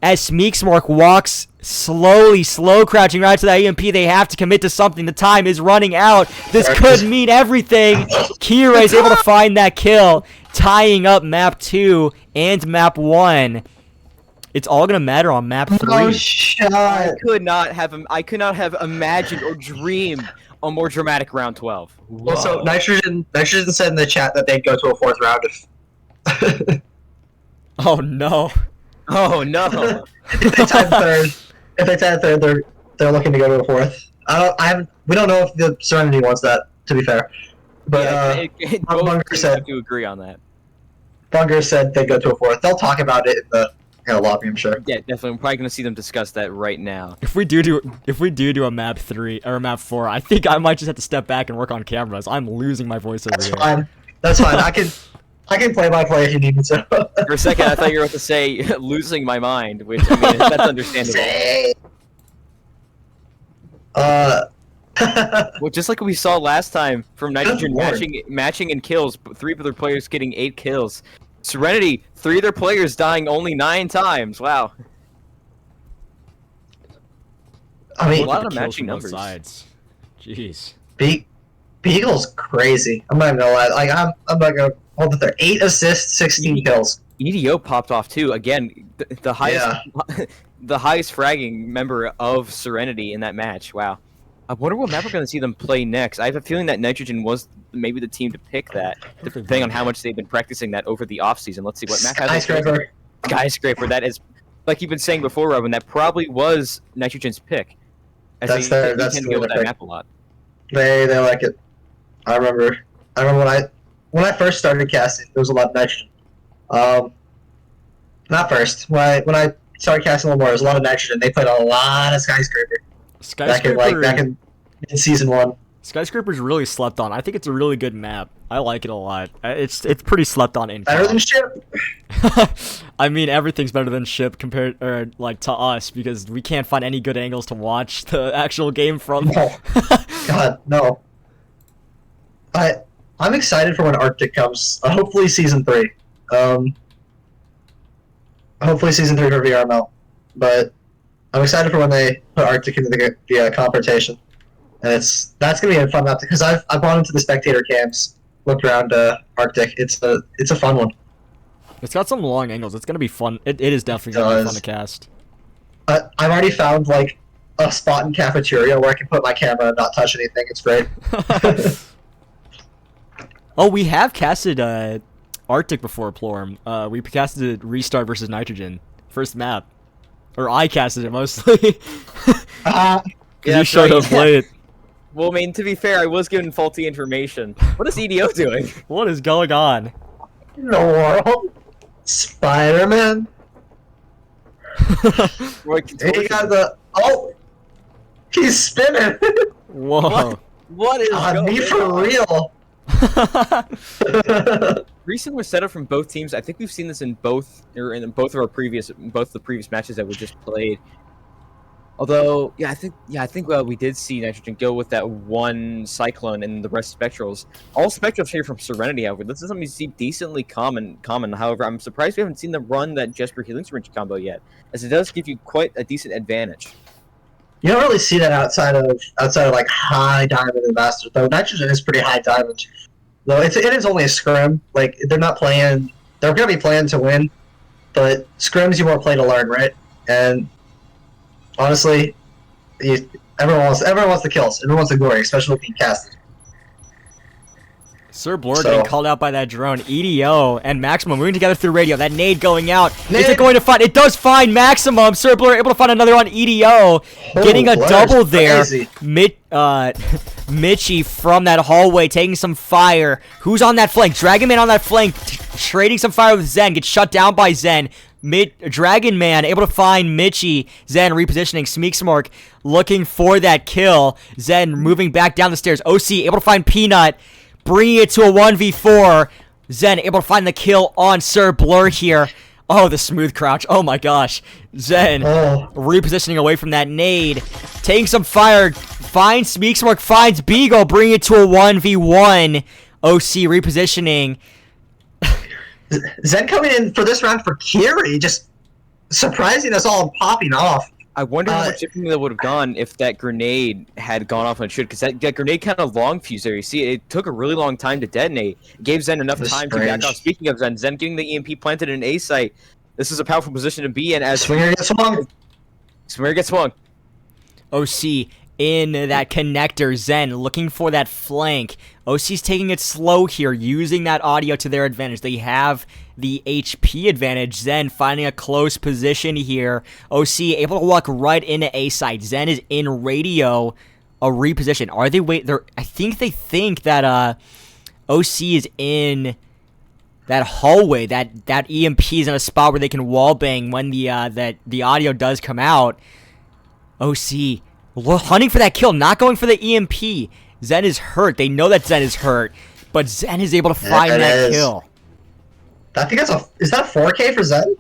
Smeeksmork walks slowly, slow crouching right to that EMP. They have to commit to something. The time is running out. This could mean everything. Kirei's able to find that kill, tying up map 2 and map 1. It's all gonna matter on map 3.
Oh, shut.
I could not have imagined or dreamed a more dramatic round 12.
Also, Nitrogen said in the chat that they'd go to a 4th round if
Oh no.
Oh no!
if they tied third. If they tied third, they're looking to go to a 4th. We don't know if the Serenity wants that. To be fair, but
both
Bunger
teams
said
have to agree on that.
Bunger said they'd go to a 4th. They'll talk about it in the lobby, I'm sure.
Yeah, definitely. I'm probably gonna see them discuss that right now.
If we do a map 3 or a map 4, I think I might just have to step back and work on cameras. I'm losing my voice over
That's
here.
fine. That's fine. I can play by play if you need me to.
For a second, I thought you were about to say losing my mind, which I mean that's understandable. Well, just like we saw last time from Nitrogen matching in kills, 3 of their players getting 8 kills. Serenity, 3 of their players dying only 9 times. Wow.
I mean,
A lot
Look at
of
the kills
matching
from both
numbers.
sides. Jeez.
Beagle's crazy. I'm not gonna lie. Like I'm not gonna hold it there. 8 assists, 16 kills.
EDO popped off too. Again, the highest,
Yeah.
the highest fragging member of Serenity in that match. Wow. I wonder what map we're going to see them play next. I have a feeling that Nitrogen was maybe the team to pick that, depending on how much they've been practicing that over the off season. Let's see what map has
Skyscraper.
Skyscraper. That is, like you've been saying before, Robin. That probably was Nitrogen's pick. As
That's
they
their- that's
tend to
their
go with that
pick.
map a lot.
They like it. I remember when I first started casting, there was a lot of nitrogen. Not first. When I started casting a little more, there was a lot of nitrogen. They played a lot of Skyscraper. Back in season 1.
Skyscraper's really slept on. I think it's a really good map. I like it a lot. It's pretty slept on in
Better than
comp.
ship.
I mean, everything's better than ship compared to us because we can't find any good angles to watch the actual game from.
No. God, no. I'm excited for when Arctic comes. Hopefully season 3. Hopefully season 3 for VRML. But I'm excited for when they put Arctic into the confrontation. And that's gonna be a fun map because I've gone into the spectator camps, looked around Arctic. It's a fun one.
It's got some long angles. It's gonna be fun. It is definitely gonna be fun to cast.
I've already found like a spot in cafeteria where I can put my camera and not touch anything. It's great.
Oh, we have casted Arctic before, Plorm. We casted Restart versus Nitrogen. First map. Or I casted it mostly.
Yeah,
You
that's
showed
right.
up late.
Well, I mean, to be fair, I was given faulty information. What is EDO doing?
What is going on?
In the world, Spider-Man.
Roy
He got the he's spinning.
Whoa.
What is going
Me for
on?
real.
Recent was set up from both teams. I think we've seen this in both the previous matches that we just played. Although, I think we did see Nitrogen go with that one Cyclone and the rest Spectrals. All Spectrals here from Serenity, however. This is something you see decently common. However, I'm surprised we haven't seen them run that Jesper Healing Syringe combo yet, as it does give you quite a decent advantage.
You don't really see that outside of like high diamond and master. Though Nitrogen is pretty high diamond. Though it is only a scrim. Like they're not playing. They're gonna be playing to win, but scrims you want to play to learn, right? And honestly, everyone wants the kills. Everyone wants the glory, especially being casted.
Sir Blur getting called out by that drone. EDO and Maximum moving together through radio. That nade going out. Is it going to find? It does find Maximum. Sir Blur able to find another on EDO. Getting a double there. Mitchie from that hallway taking some fire. Who's on that flank? Dragon Man on that flank. Trading some fire with Zen. Gets shut down by Zen. Dragon Man able to find Mitchie. Zen repositioning. Smeeksmork looking for that kill. Zen moving back down the stairs. OC able to find Peanut. Bringing it to a 1v4. Zen able to find the kill on Sir Blur here. Oh, the smooth crouch. Oh my gosh. Zen repositioning away from that nade. Taking some fire. Finds Smeeksmork. Finds Beagle. Bringing it to a 1v1. OC repositioning.
Zen coming in for this round for Kiri, just surprising us all and popping off.
I wonder how much differently that would have gone if that grenade had gone off when it should, because that grenade kind of long fused there. You see, it took a really long time to detonate. It gave Zen enough time to back off. Speaking of Zen getting the EMP planted in A site. This is a powerful position to be in as
Swinger gets swung.
Swinger gets swung.
OC in that connector. Zen looking for that flank. OC's taking it slow here, using that audio to their advantage. They have the HP advantage. Zen finding a close position here. OC able to walk right into A side. Zen is in radio. A reposition. Are they I think they think that OC is in that hallway. That EMP is in a spot where they can wallbang when the audio does come out. OC hunting for that kill, not going for the EMP. Zen is hurt. They know that Zen is hurt, but Zen is able to find that kill.
I think is that a 4K for Zen?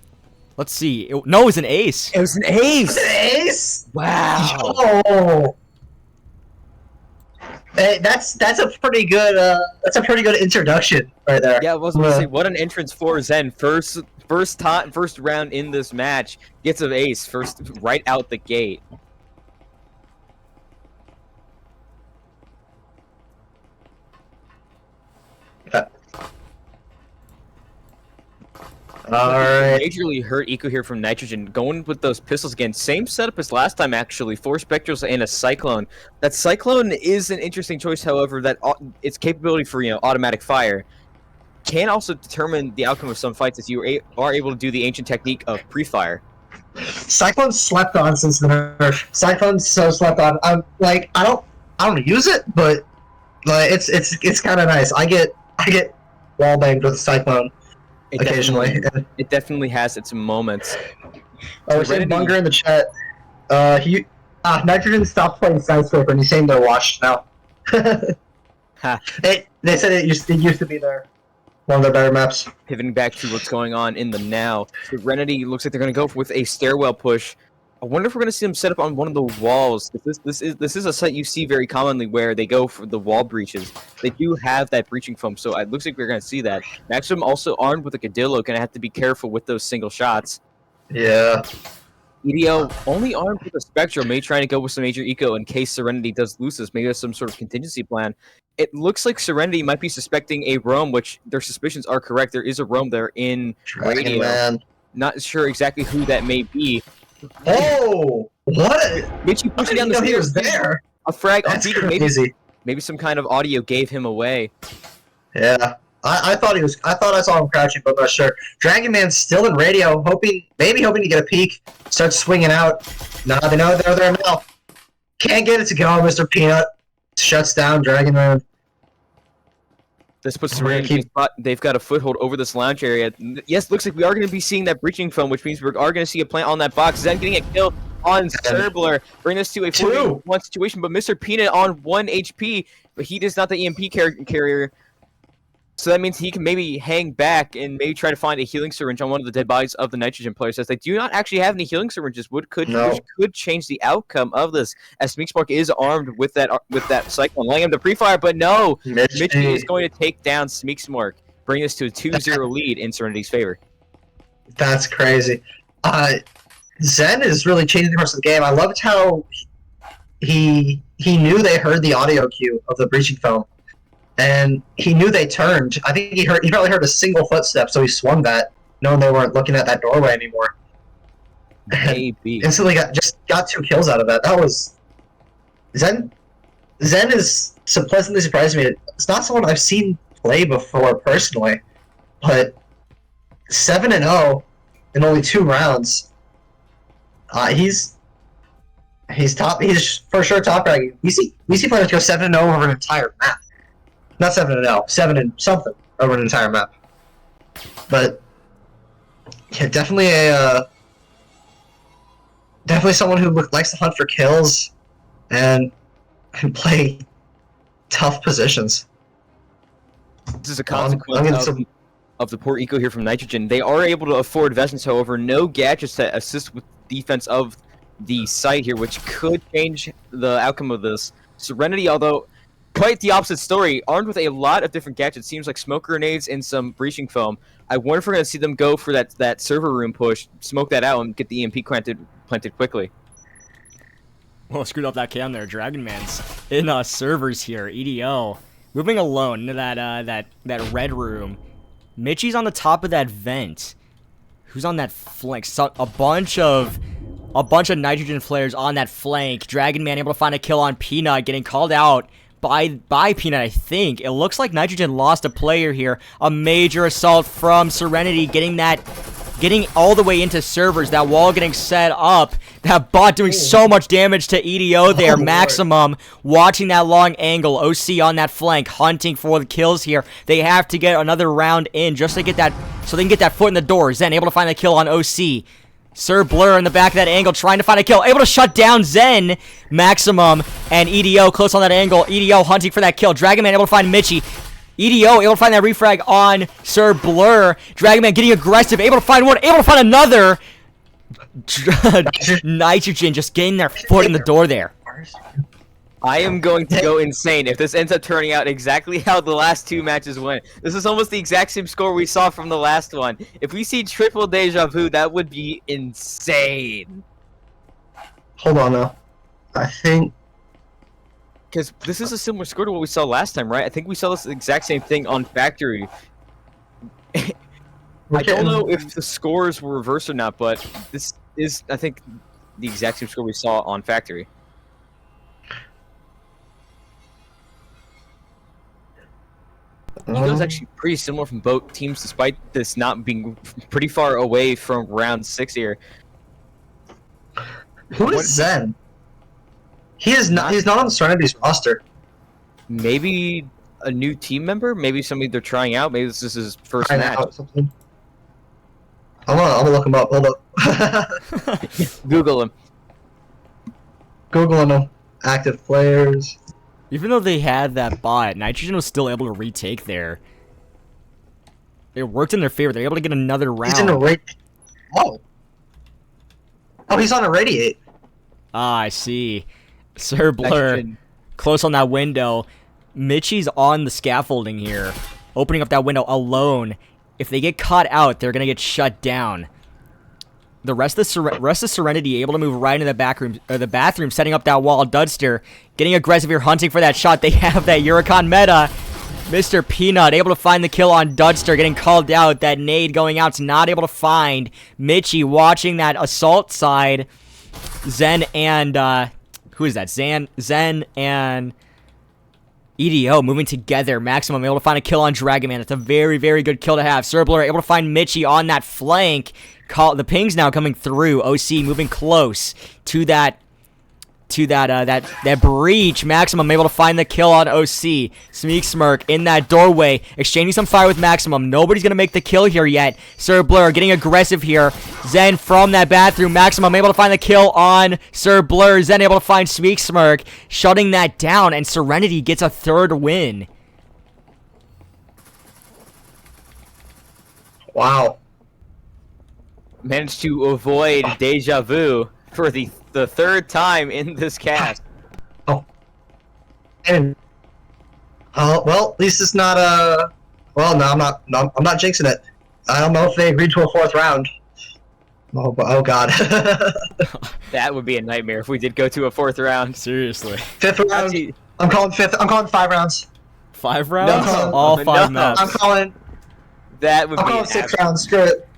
Let's see. No, it was an ace.
It was an ace.
Was it an ace?
Wow.
Oh. Hey, that's a pretty good introduction right there.
Yeah, I was going to say, what an entrance for Zen. First round in this match, gets an ace right out the gate.
Alright.
Majorly hurt Eco here from Nitrogen. Going with those pistols again. Same setup as last time, actually. 4 Spectrals and a Cyclone. That Cyclone is an interesting choice, however, that its capability for, automatic fire can also determine the outcome of some fights, as you are able to do the ancient technique of pre-fire.
Cyclone's slept on since the nerf. Cyclone's so slept on. I don't use it, but it's kind of nice. I get wall banged with Cyclone occasionally.
It definitely has its moments.
Oh, we're saying Bunger in the chat. Nitrogen stopped playing Skyscraper and he's saying they're washed now. They said it used to be one of their better maps.
Pivoting back to what's going on in the now. Serenity looks like they're going to go with a stairwell push. I wonder if we're going to see them set up on one of the walls. This is a site you see very commonly where they go for the wall breaches. They do have that breaching foam, so it looks like we're going to see that. Maximum also armed with a Cadillo, going to have to be careful with those single shots.
Yeah.
EDO only armed with a Spectral, may try to go with some major eco in case Serenity does lose this. Maybe there's some sort of contingency plan. It looks like Serenity might be suspecting a roam, which their suspicions are correct. There is a roam there in radio.
Man.
Not sure exactly who that may be.
Oh! What?
Mitchy pushing down the stairs.
He was there.
A frag.
That's crazy.
Maybe some kind of audio gave him away.
Yeah. I thought I saw him crouching, but I'm not sure. Dragon Man's still in radio, maybe hoping to get a peek. Starts swinging out. Nah, they know they're there now. Can't get it to go, Mr. Peanut. Shuts down Dragon Man.
This puts Serenity. They've got a foothold over this lounge area. Yes, looks like we are going to be seeing that breaching foam, which means we are going to see a plant on that box. Zen getting a kill on Cerbler. Bring this to a 4-1 situation, but Mr. Peanut on 1 HP, but he is not the EMP carrier. So that means he can maybe hang back and maybe try to find a healing syringe on one of the dead bodies of the Nitrogen players, as they do not actually have any healing syringes, which could change the outcome of this. As Smeeksmark is armed with that Cyclone, laying him to pre-fire, but no! Mitchie is going to take down Smeeksmark, bring this to a 2-0 lead in Serenity's favor.
That's crazy. Zen is really changing the course of the game. I loved how he knew they heard the audio cue of the breaching foam. And he knew they turned. I think he probably heard a single footstep, so he swung that, knowing they weren't looking at that doorway anymore.
Maybe.
Instantly got 2 kills out of that. That was Zen is so pleasantly surprised me. It's not someone I've seen play before personally, but 7-0 in only 2 rounds. He's top. He's for sure top ranking. We see players go 7-0 over an entire map. Not 7-0, 7 and something over an entire map. But yeah, definitely someone who likes to hunt for kills and can play tough positions.
This is a consequence of the poor eco here from Nitrogen. They are able to afford Vesence, however, no gadgets to assist with defense of the site here, which could change the outcome of this. Serenity, although quite the opposite story, armed with a lot of different gadgets, seems like smoke grenades and some breaching foam. I wonder if we're going to see them go for that server room push, smoke that out, and get the EMP planted quickly.
Well, screwed up that cam there. Dragon Man's in servers here. EDO moving alone into that red room. Mitchie's on the top of that vent. Who's on that flank? A bunch of a bunch of Nitrogen players on that flank. Dragon Man able to find a kill on Peanut, getting called out by Peanut, I think. It looks like Nitrogen lost a player here. A major assault from Serenity, getting all the way into servers. That wall getting set up. That bot doing so much damage to EDO there. Maximum watching that long angle. OC on that flank, hunting for the kills here. They have to get another round in just to get that, so they can get that foot in the door. Zen able to find the kill on OC. Sir Blur in the back of that angle trying to find a kill. Able to shut down Zen. Maximum and EDO close on that angle. EDO hunting for that kill. Dragon Man able to find Mitchie. EDO able to find that refrag on Sir Blur. Dragon Man getting aggressive. Able to find one. Able to find another. Nitrogen just getting their foot in the door there.
I am going to go insane if this ends up turning out exactly how the last 2 matches went. This is almost the exact same score we saw from the last one. If we see triple deja vu, that would be insane.
Hold on now. I think...
Because this is a similar score to what we saw last time, right? I think we saw this exact same thing on Factory. I don't know if the scores were reversed or not, but this is, I think, the exact same score we saw on Factory. Ego's actually pretty similar from both teams, despite this not being pretty far away from round 6 here.
Who is Zen? He is not. He's not on Serenity's roster.
Maybe a new team member. Maybe somebody they're trying out. Maybe this is his first
Trying
match.
out something. I'm gonna look him up. Hold up.
Google him.
Googling him. Active players.
Even though they had that bot, Nitrogen was still able to retake there. It worked in their favor. They're able to get another round.
He's in a Oh, he's on a radiate.
Ah, I see. Sir Blur,
Nitrogen.
close on that window. Mitchie's on the scaffolding here, opening up that window alone. If they get caught out, they're gonna get shut down. The rest of Serenity able to move right into the bathroom, setting up that wall. Dudster getting aggressive here, hunting for that shot. They have that Huracan meta. Mr. Peanut able to find the kill on Dudster, getting called out. That nade going out's not able to find. Mitchie watching that assault side. Zen and who is that? Zen and EDO moving together. Maximum able to find a kill on Dragon Man. It's a very, very good kill to have. Sir Blur able to find Mitchie on that flank. The ping's now coming through. OC moving close to that breach. Maximum able to find the kill on OC. Smeek Smirk in that doorway, exchanging some fire with Maximum. Nobody's gonna make the kill here yet. Sir Blur getting aggressive here. Zen from that bathroom. Maximum able to find the kill on Sir Blur. Zen able to find Smeek Smirk, shutting that down, and Serenity gets a 3rd win.
Wow.
Managed to avoid deja vu for the 3rd time in this cast.
And well, at least it's not well, no, I'm not jinxing it. I don't know if they agreed to a 4th round. Oh God.
That would be a nightmare if we did go to a 4th round.
Seriously.
5th round.
Actually,
I'm calling 5th. I'm calling 5 rounds.
5 rounds?
No,
All 5
no.
maps.
I'm calling
that would be an
6 rounds. Screw it.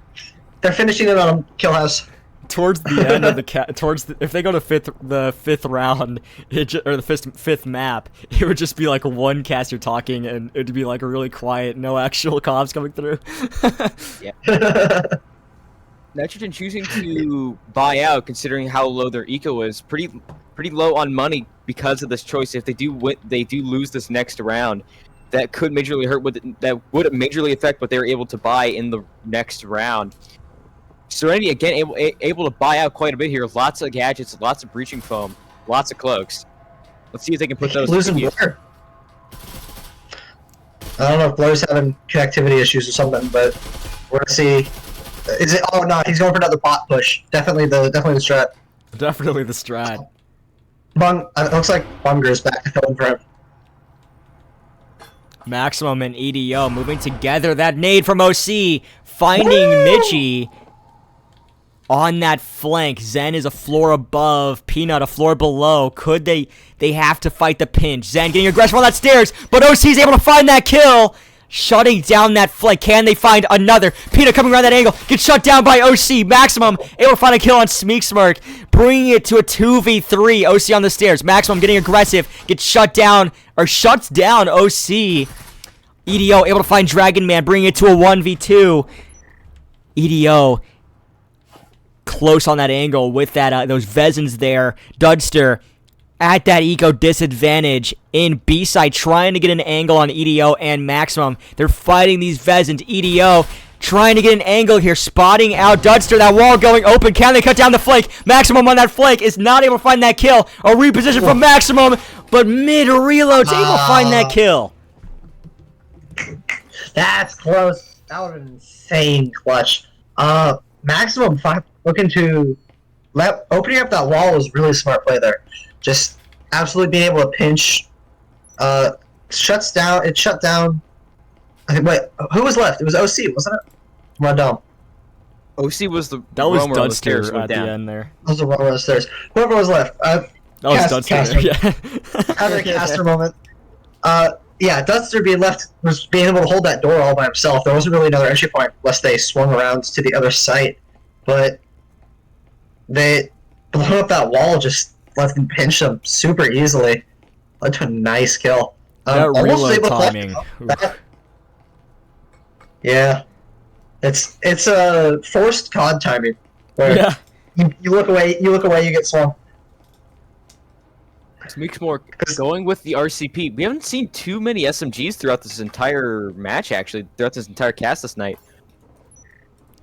They're finishing it on Kill House.
Towards the end of the if they go to the 5th round, or the 5th map, it would just be like one caster talking, and it'd be like really quiet, no actual comms coming through.
Nitrogen choosing to buy out, considering how low their eco is, pretty low on money because of this choice. If they do lose this next round, that could majorly hurt. That would majorly affect what they're able to buy in the next round. Serenity again able to buy out quite a bit here. Lots of gadgets, lots of breaching foam, lots of cloaks. Let's see if they can put those.
Losing
to
Blur. I don't know if Blur's having connectivity issues or something, but we're gonna see. Is it? Oh no, he's going for another bot push. Definitely the strat.
Definitely the strat.
It looks like Bunger's back to filling for him.
Maximum and EDO moving together. That nade from OC finding Mitchie on that flank. Zen is a floor above, Peanut a floor below. Could they have to fight the pinch. Zen getting aggressive on that stairs, but OC's able to find that kill. shutting down that flank. Can they find another? Peanut coming around that angle, gets shut down by OC. Maximum able to find a kill on Smeeksmirk, bringing it to a 2v3. OC on the stairs. Maximum getting aggressive, gets shut down, or shuts down OC. EDO able to find Dragon Man, bringing it to a 1v2. EDO close on that angle with that those Vezins there. Dudster at that eco disadvantage in B-side, trying to get an angle on EDO and Maximum. They're fighting these Vezins. EDO trying to get an angle here, spotting out Dudster. That wall going open. Can they cut down the flank? Maximum on that flank is not able to find that kill. A reposition from Maximum, but mid-reload's able to find that kill.
That's close. That was an insane clutch. Maximum looking to opening up that wall was really smart play there. Just absolutely being able to pinch. It shut down. I think. Wait, who was left? It was OC, wasn't it? Run down.
OC was the
That was
roamer on the stairs
Dudster at the
down.
end there.
That was the roamer on the stairs. Whoever was left.
That was Dudster. Yeah.
Having a caster moment. Yeah, Dudster was being able to hold that door all by himself. There wasn't really another entry point unless they swung around to the other site. But they blew up that wall, just let them pinch them super easily. Led to a nice kill.
That
Almost
reload
able to
timing.
Yeah. It's a forced COD timing. Where
Yeah.
you look away, you get swung.
Smeeksmirk going with the RCP. We haven't seen too many SMGs throughout this entire match, actually, throughout this entire cast this night.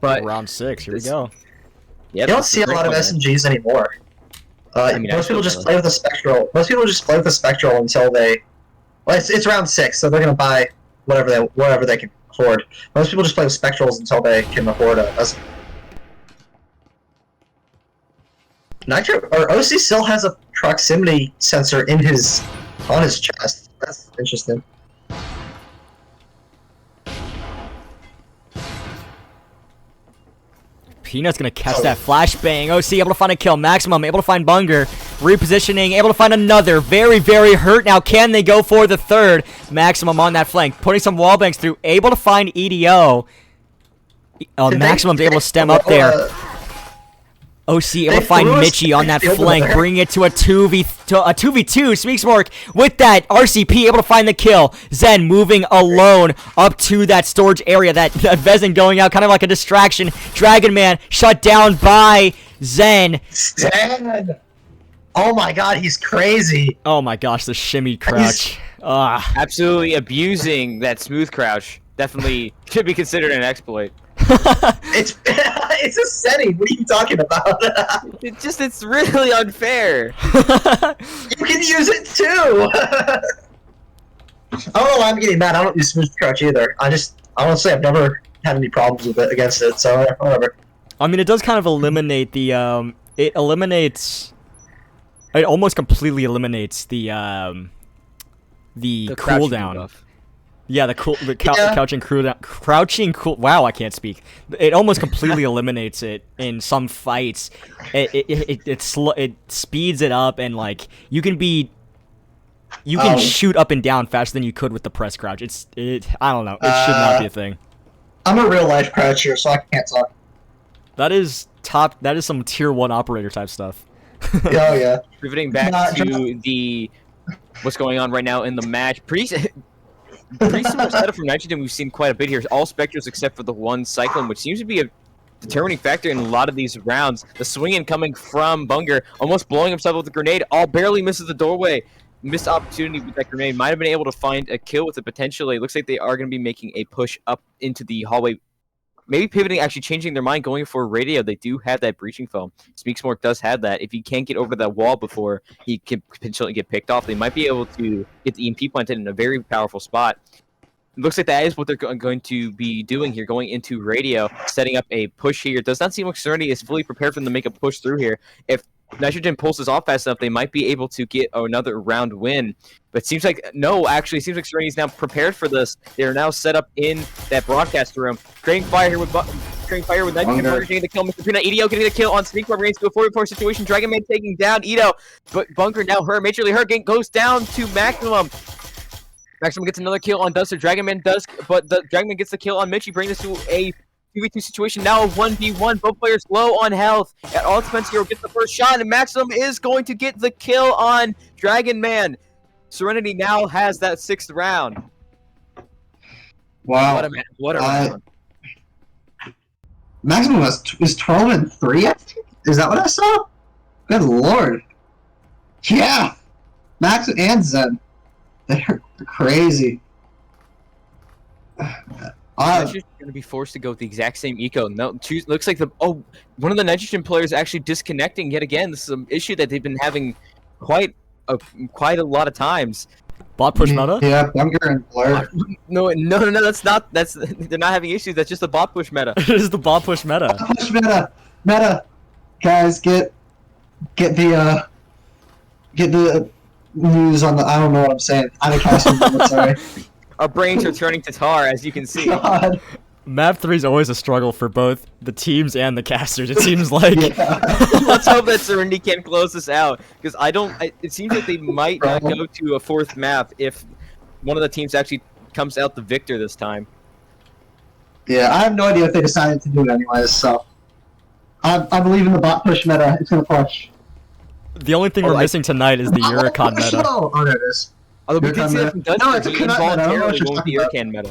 But
round 6, here we go.
Yeah,
You don't see a lot of SMGs anymore. Most people just play with the Spectral. Most people just play with the Spectral until they. Well, it's round 6, so they're gonna buy whatever they can afford. Most people just play with Spectrals until they can afford a. Nitro or OC still has a proximity sensor on his chest. That's interesting.
Peanut's gonna catch that flashbang. OC able to find a kill. Maximum able to find Bunger. Repositioning, able to find another. Very, very hurt now. Can they go for the third? Maximum on that flank. Putting some wall banks through. Able to find EDO. Maximum's able to stem up there. OC able to find Mitchie on that flank, bring it to a 2v2. Smeeksmirk with that RCP able to find the kill. Zen moving alone up to that storage area. That Vezin going out kind of like a distraction. Dragon Man shut down by Zen.
Zen! Oh my god, he's crazy.
Oh my gosh, the shimmy crouch.
Absolutely abusing that smooth crouch. Definitely should be considered an exploit.
It's a setting. What are you talking about?
It's really unfair.
You can use it too. I don't know why I'm getting mad. I don't use smooth crouch either. Honestly, I've never had any problems with it against it. So whatever.
I mean, it does kind of eliminate the it almost completely eliminates the cooldown. Yeah, crouching cool. Wow, I can't speak. It almost completely eliminates it in some fights. It speeds it up, and like you can shoot up and down faster than you could with the press crouch. I don't know. It should not be a thing.
I'm a real life croucher, so I can't talk.
That is some tier 1 operator type stuff.
Oh yeah.
Riveting back to what's going on right now in the match. Pretty similar setup from Nitrogen we've seen quite a bit here. All Spectres except for the one Cyclone, which seems to be a determining factor in a lot of these rounds. The swinging coming from Bunger, almost blowing himself with a grenade, all barely misses the doorway. Missed opportunity with that grenade. Might have been able to find a kill with it potentially. Looks like they are going to be making a push up into the hallway. Maybe pivoting, actually changing their mind, going for radio. They do have that breaching foam. Smeeksmirk does have that. If he can't get over that wall before he can potentially get picked off, they might be able to get the EMP planted in a very powerful spot. It looks like that is what they're going to be doing here, going into radio, setting up a push here. It does not seem like Serenity is fully prepared for them to make a push through here. If Nitrogen pulls this off fast enough, they might be able to get another round win. But it seems like, no, actually, it seems like Serenity is now prepared for this. They are now set up in that broadcast room. Creating fire here with Nitrogen Bunger getting the kill. Mr. Peanut, EDO getting the kill on Sneakbar, brings to a 4v4 situation. Dragon Man taking down EDO, but Bunker now hurt, majorly hurt, goes down to maximum. Maximum gets another kill on Duster. Dragonman does, but the Dragonman gets the kill on Mitchie, bringing us to a 2v2 situation. Now a 1v1. Both players low on health. At all expense, Hero gets the first shot, and Maximum is going to get the kill on Dragonman. Serenity now has that 6th round.
Wow.
What a round.
Maximum is 12-3. I think. Is that what I saw? Good lord. Yeah. Max and Zen. They're crazy.
Nitrogen going to be forced to go with the exact same eco. No, looks like one of the Nitrogen players actually disconnecting yet again. This is an issue that they've been having quite a lot of times.
Bot push meta?
Yeah, Bunker and Blur.
No, that's they're not having issues. That's just the bot push meta.
It is the bot push meta.
Bot push meta. Guys, get the news on the. I don't know what I'm saying. I don't know. Sorry.
Our brains are turning to tar, as you can see.
God.
Map 3 is always a struggle for both the teams and the casters, it seems like.
Let's hope that Serenity can close this out, because it seems like they might not go to a 4th map if one of the teams actually comes out the victor this time.
Yeah, I have no idea if they decided to do it anyways, so. I believe in the bot push meta. It's gonna push.
The only thing we're missing tonight is the Huracan meta.
Oh, there it is.
Although we did see that from Duster,
No, it's a
he
Canuck meta. I don't know
involuntarily
what you're
went with the
talking about.
Huracan meta.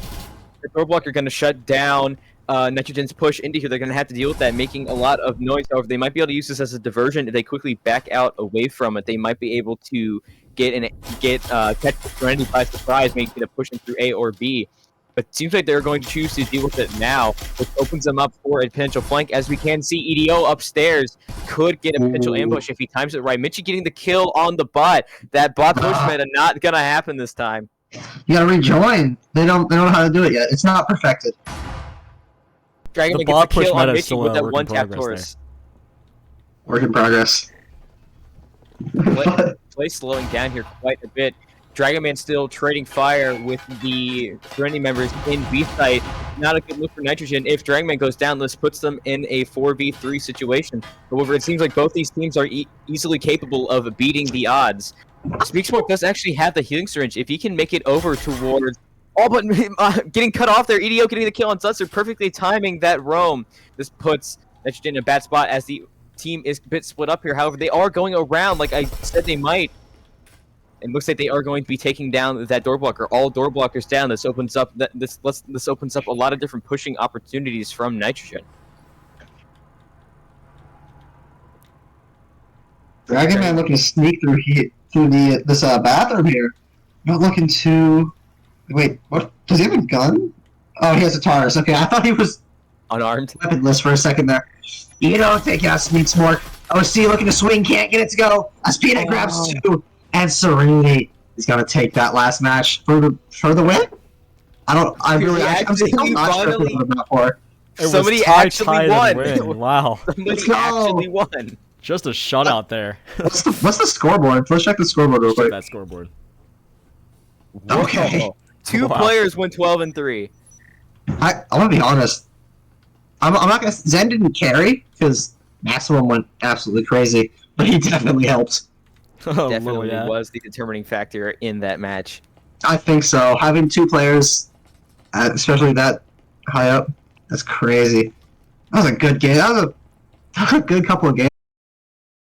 The Doorblocker are going to shut down Nitrogen's push into here. They're going to have to deal with that, making a lot of noise. However, they might be able to use this as a diversion. If they quickly back out away from it, they might be able to catch Serenity by surprise, making it a push in through A or B. But it seems like they're going to choose to deal with it now, which opens them up for a potential flank. As we can see, EDO upstairs could get a potential ambush if he times it right. Mitchie getting the kill on the bot. That bot push meta not going to happen this time.
You gotta rejoin. They don't know how to do it yet. It's not perfected.
Dragonman
The
gets
bot
a
push
kill on
meta is
Mitchie
still
with
a
that
work in
one-tap
progress
Taurus.
Work in progress.
Play slowing down here quite a bit. Dragonman still trading fire with the Serenity members in B site. Not a good look for Nitrogen. If Dragonman goes down, this puts them in a 4v3 situation. However, it seems like both these teams are easily capable of beating the odds. Speaksmoke does actually have the healing syringe. If he can make it over towards... Oh, but getting cut off there. EDO getting the kill on Duster, perfectly timing that roam. This puts Nitrogen in a bad spot as the team is a bit split up here. However, they are going around like I said they might. It looks like they are going to be taking down that door blocker. All door blockers down. This opens up this opens up a lot of different pushing opportunities from Nitrogen.
Dragonman looking to sneak through this bathroom here. Not looking to. Wait, what? Does he have a gun? Oh, he has a Taurus. Okay, I thought he was
Unarmed.
weaponless for a second there. You don't take out Speedsmore. OC looking to swing, can't get it to go. Aspina grabs 2. And Serenity is gonna take that last match for the win. I'm still not sure who I'm not for.
Somebody actually won.
Wow.
Somebody actually won.
Just a shutout there.
What's the scoreboard? Let's check the scoreboard real quick.
That scoreboard.
Okay.
Two players went 12-3.
I'm gonna be honest. I'm not gonna. Zen didn't carry because Maximum went absolutely crazy, but he definitely helped.
Definitely was the determining factor in that match.
I think so. Having 2 players, especially that high up, that's crazy. That was a good game. That was a good couple of games.